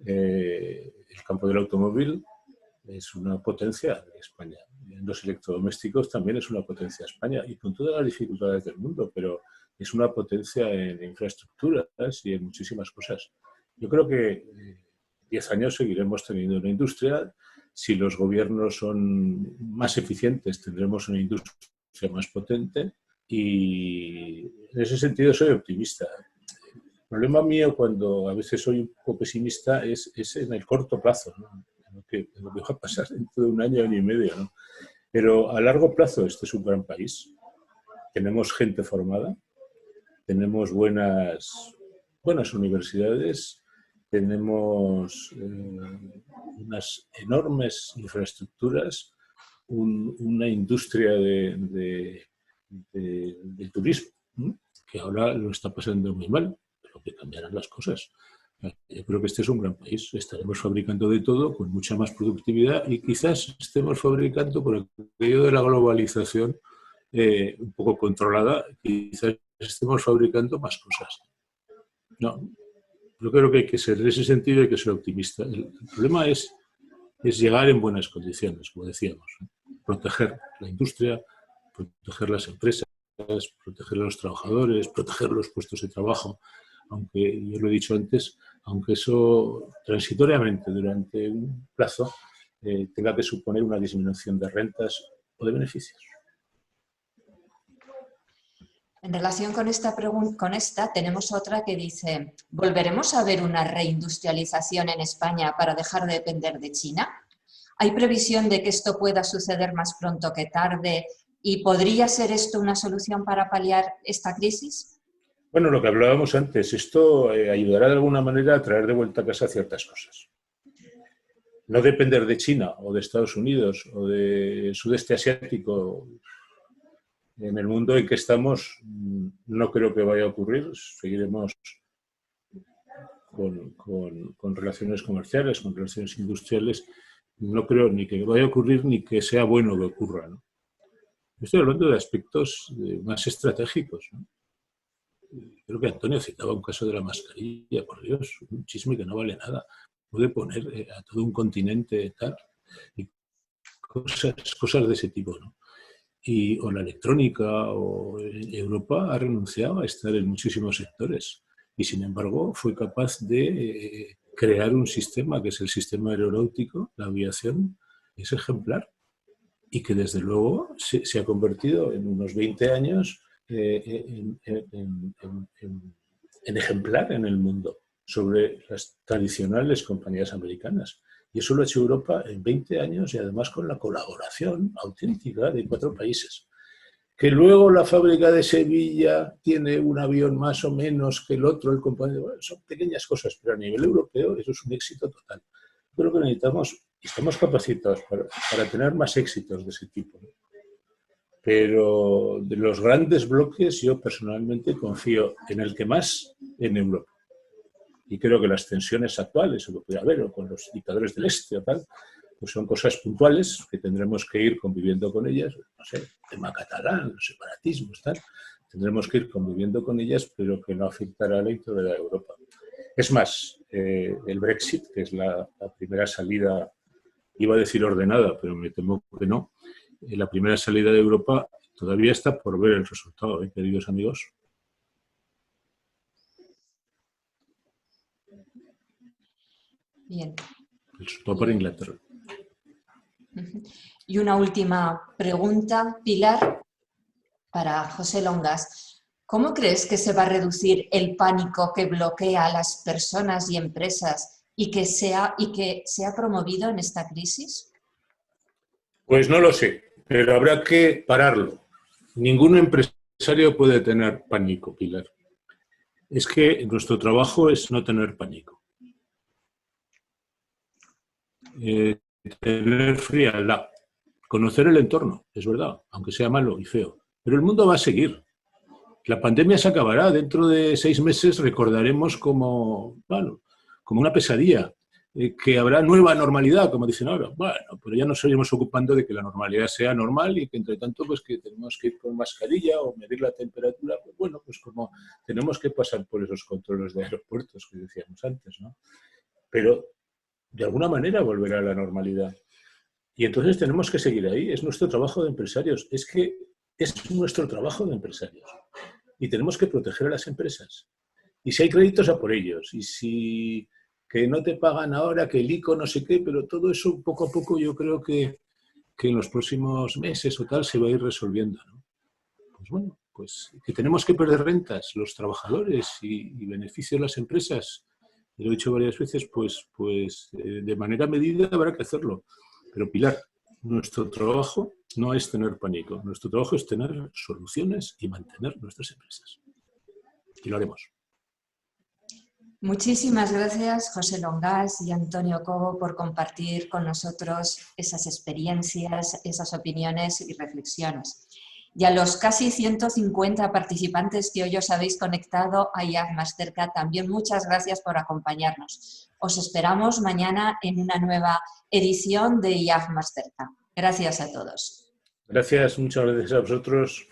el campo del automóvil es una potencia de España. En los electrodomésticos también es una potencia España y con todas las dificultades del mundo, pero es una potencia en infraestructuras y en muchísimas cosas. Yo creo que 10 años seguiremos teniendo una industria. Si los gobiernos son más eficientes, tendremos una industria más potente y en ese sentido soy optimista. El problema mío cuando a veces soy un poco pesimista es en el corto plazo, ¿no? En lo que va a pasar dentro de un año y medio, ¿no? Pero a largo plazo este es un gran país. Tenemos gente formada, tenemos buenas universidades, tenemos unas enormes infraestructuras, una industria del turismo, ¿no? Que ahora lo está pasando muy mal, pero que cambiarán las cosas. Yo creo que este es un gran país. Estaremos fabricando de todo con mucha más productividad y quizás estemos fabricando por el medio de la globalización un poco controlada, quizás estemos fabricando más cosas. No, yo creo que hay que ser, en ese sentido hay que ser optimista. El problema es llegar en buenas condiciones, como decíamos, ¿no? Proteger la industria, proteger las empresas, proteger a los trabajadores, proteger los puestos de trabajo, aunque yo lo he dicho antes, aunque eso transitoriamente durante un plazo tenga que suponer una disminución de rentas o de beneficios. En relación con esta tenemos otra que dice, ¿volveremos a ver una reindustrialización en España para dejar de depender de China? ¿Hay previsión de que esto pueda suceder más pronto que tarde y podría ser esto una solución para paliar esta crisis? Bueno, lo que hablábamos antes, esto ayudará de alguna manera a traer de vuelta a casa ciertas cosas. No depender de China o de Estados Unidos o del sudeste asiático. En el mundo en que estamos no creo que vaya a ocurrir. Seguiremos con relaciones comerciales, con relaciones industriales. No creo ni que vaya a ocurrir ni que sea bueno que ocurra, ¿no? Estoy hablando de aspectos más estratégicos, ¿no? Creo que Antonio citaba un caso de la mascarilla, por Dios, un chisme que no vale nada. Puede poner a todo un continente tal, y cosas de ese tipo, ¿no? O la electrónica, o Europa ha renunciado a estar en muchísimos sectores y sin embargo fue capaz de crear un sistema que es el sistema aeronáutico, la aviación, es ejemplar y que desde luego se ha convertido en unos 20 años en ejemplar en el mundo sobre las tradicionales compañías americanas. Y eso lo ha hecho Europa en 20 años y además con la colaboración auténtica de 4 países. Que luego la fábrica de Sevilla tiene un avión más o menos que el otro, el compañero, bueno, son pequeñas cosas, pero a nivel europeo eso es un éxito total. Creo que necesitamos, y estamos capacitados para tener más éxitos de ese tipo, ¿no? Pero de los grandes bloques yo personalmente confío en el que más, en Europa. Y creo que las tensiones actuales, o que puede haber, o con los dictadores del este o tal, pues son cosas puntuales que tendremos que ir conviviendo con ellas. No sé, el tema catalán, los separatismos, tal. Tendremos que ir conviviendo con ellas, pero que no afectará a la integridad de Europa. Es más, el Brexit, que es la primera salida, iba a decir ordenada, pero me temo que no, la primera salida de Europa todavía está por ver el resultado, queridos amigos. Bien. Todo para Inglaterra. Y una última pregunta, Pilar, para José Longas. ¿Cómo crees que se va a reducir el pánico que bloquea a las personas y empresas y que se ha promovido en esta crisis? Pues no lo sé, pero habrá que pararlo. Ningún empresario puede tener pánico, Pilar. Es que nuestro trabajo es no tener pánico. Tener frialdad, conocer el entorno, es verdad, aunque sea malo y feo. Pero el mundo va a seguir. La pandemia se acabará. Dentro de 6 meses recordaremos como una pesadilla. Que habrá nueva normalidad, como dicen ahora. Bueno, pero ya nos seguimos ocupando de que la normalidad sea normal y que entre tanto pues que tenemos que ir con mascarilla o medir la temperatura. Pues bueno, pues como tenemos que pasar por esos controles de aeropuertos que decíamos antes, ¿no? Pero de alguna manera volverá a la normalidad. Y entonces tenemos que seguir ahí. Es nuestro trabajo de empresarios. Es que es nuestro trabajo de empresarios. Y tenemos que proteger a las empresas. Y si hay créditos, a por ellos. Y si que no te pagan ahora, que el ICO no sé qué, pero todo eso poco a poco yo creo que en los próximos meses o tal se va a ir resolviendo, ¿no? Pues bueno, pues que tenemos que perder rentas los trabajadores y beneficios las empresas, y lo he dicho varias veces, pues de manera medida habrá que hacerlo. Pero Pilar, nuestro trabajo no es tener pánico, nuestro trabajo es tener soluciones y mantener nuestras empresas. Y lo haremos. Muchísimas gracias, José Longas y Antonio Cobo, por compartir con nosotros esas experiencias, esas opiniones y reflexiones. Y a los casi 150 participantes que hoy os habéis conectado a IAF Mastercard, también muchas gracias por acompañarnos. Os esperamos mañana en una nueva edición de IAF Mastercard. Gracias a todos. Gracias, muchas gracias a vosotros.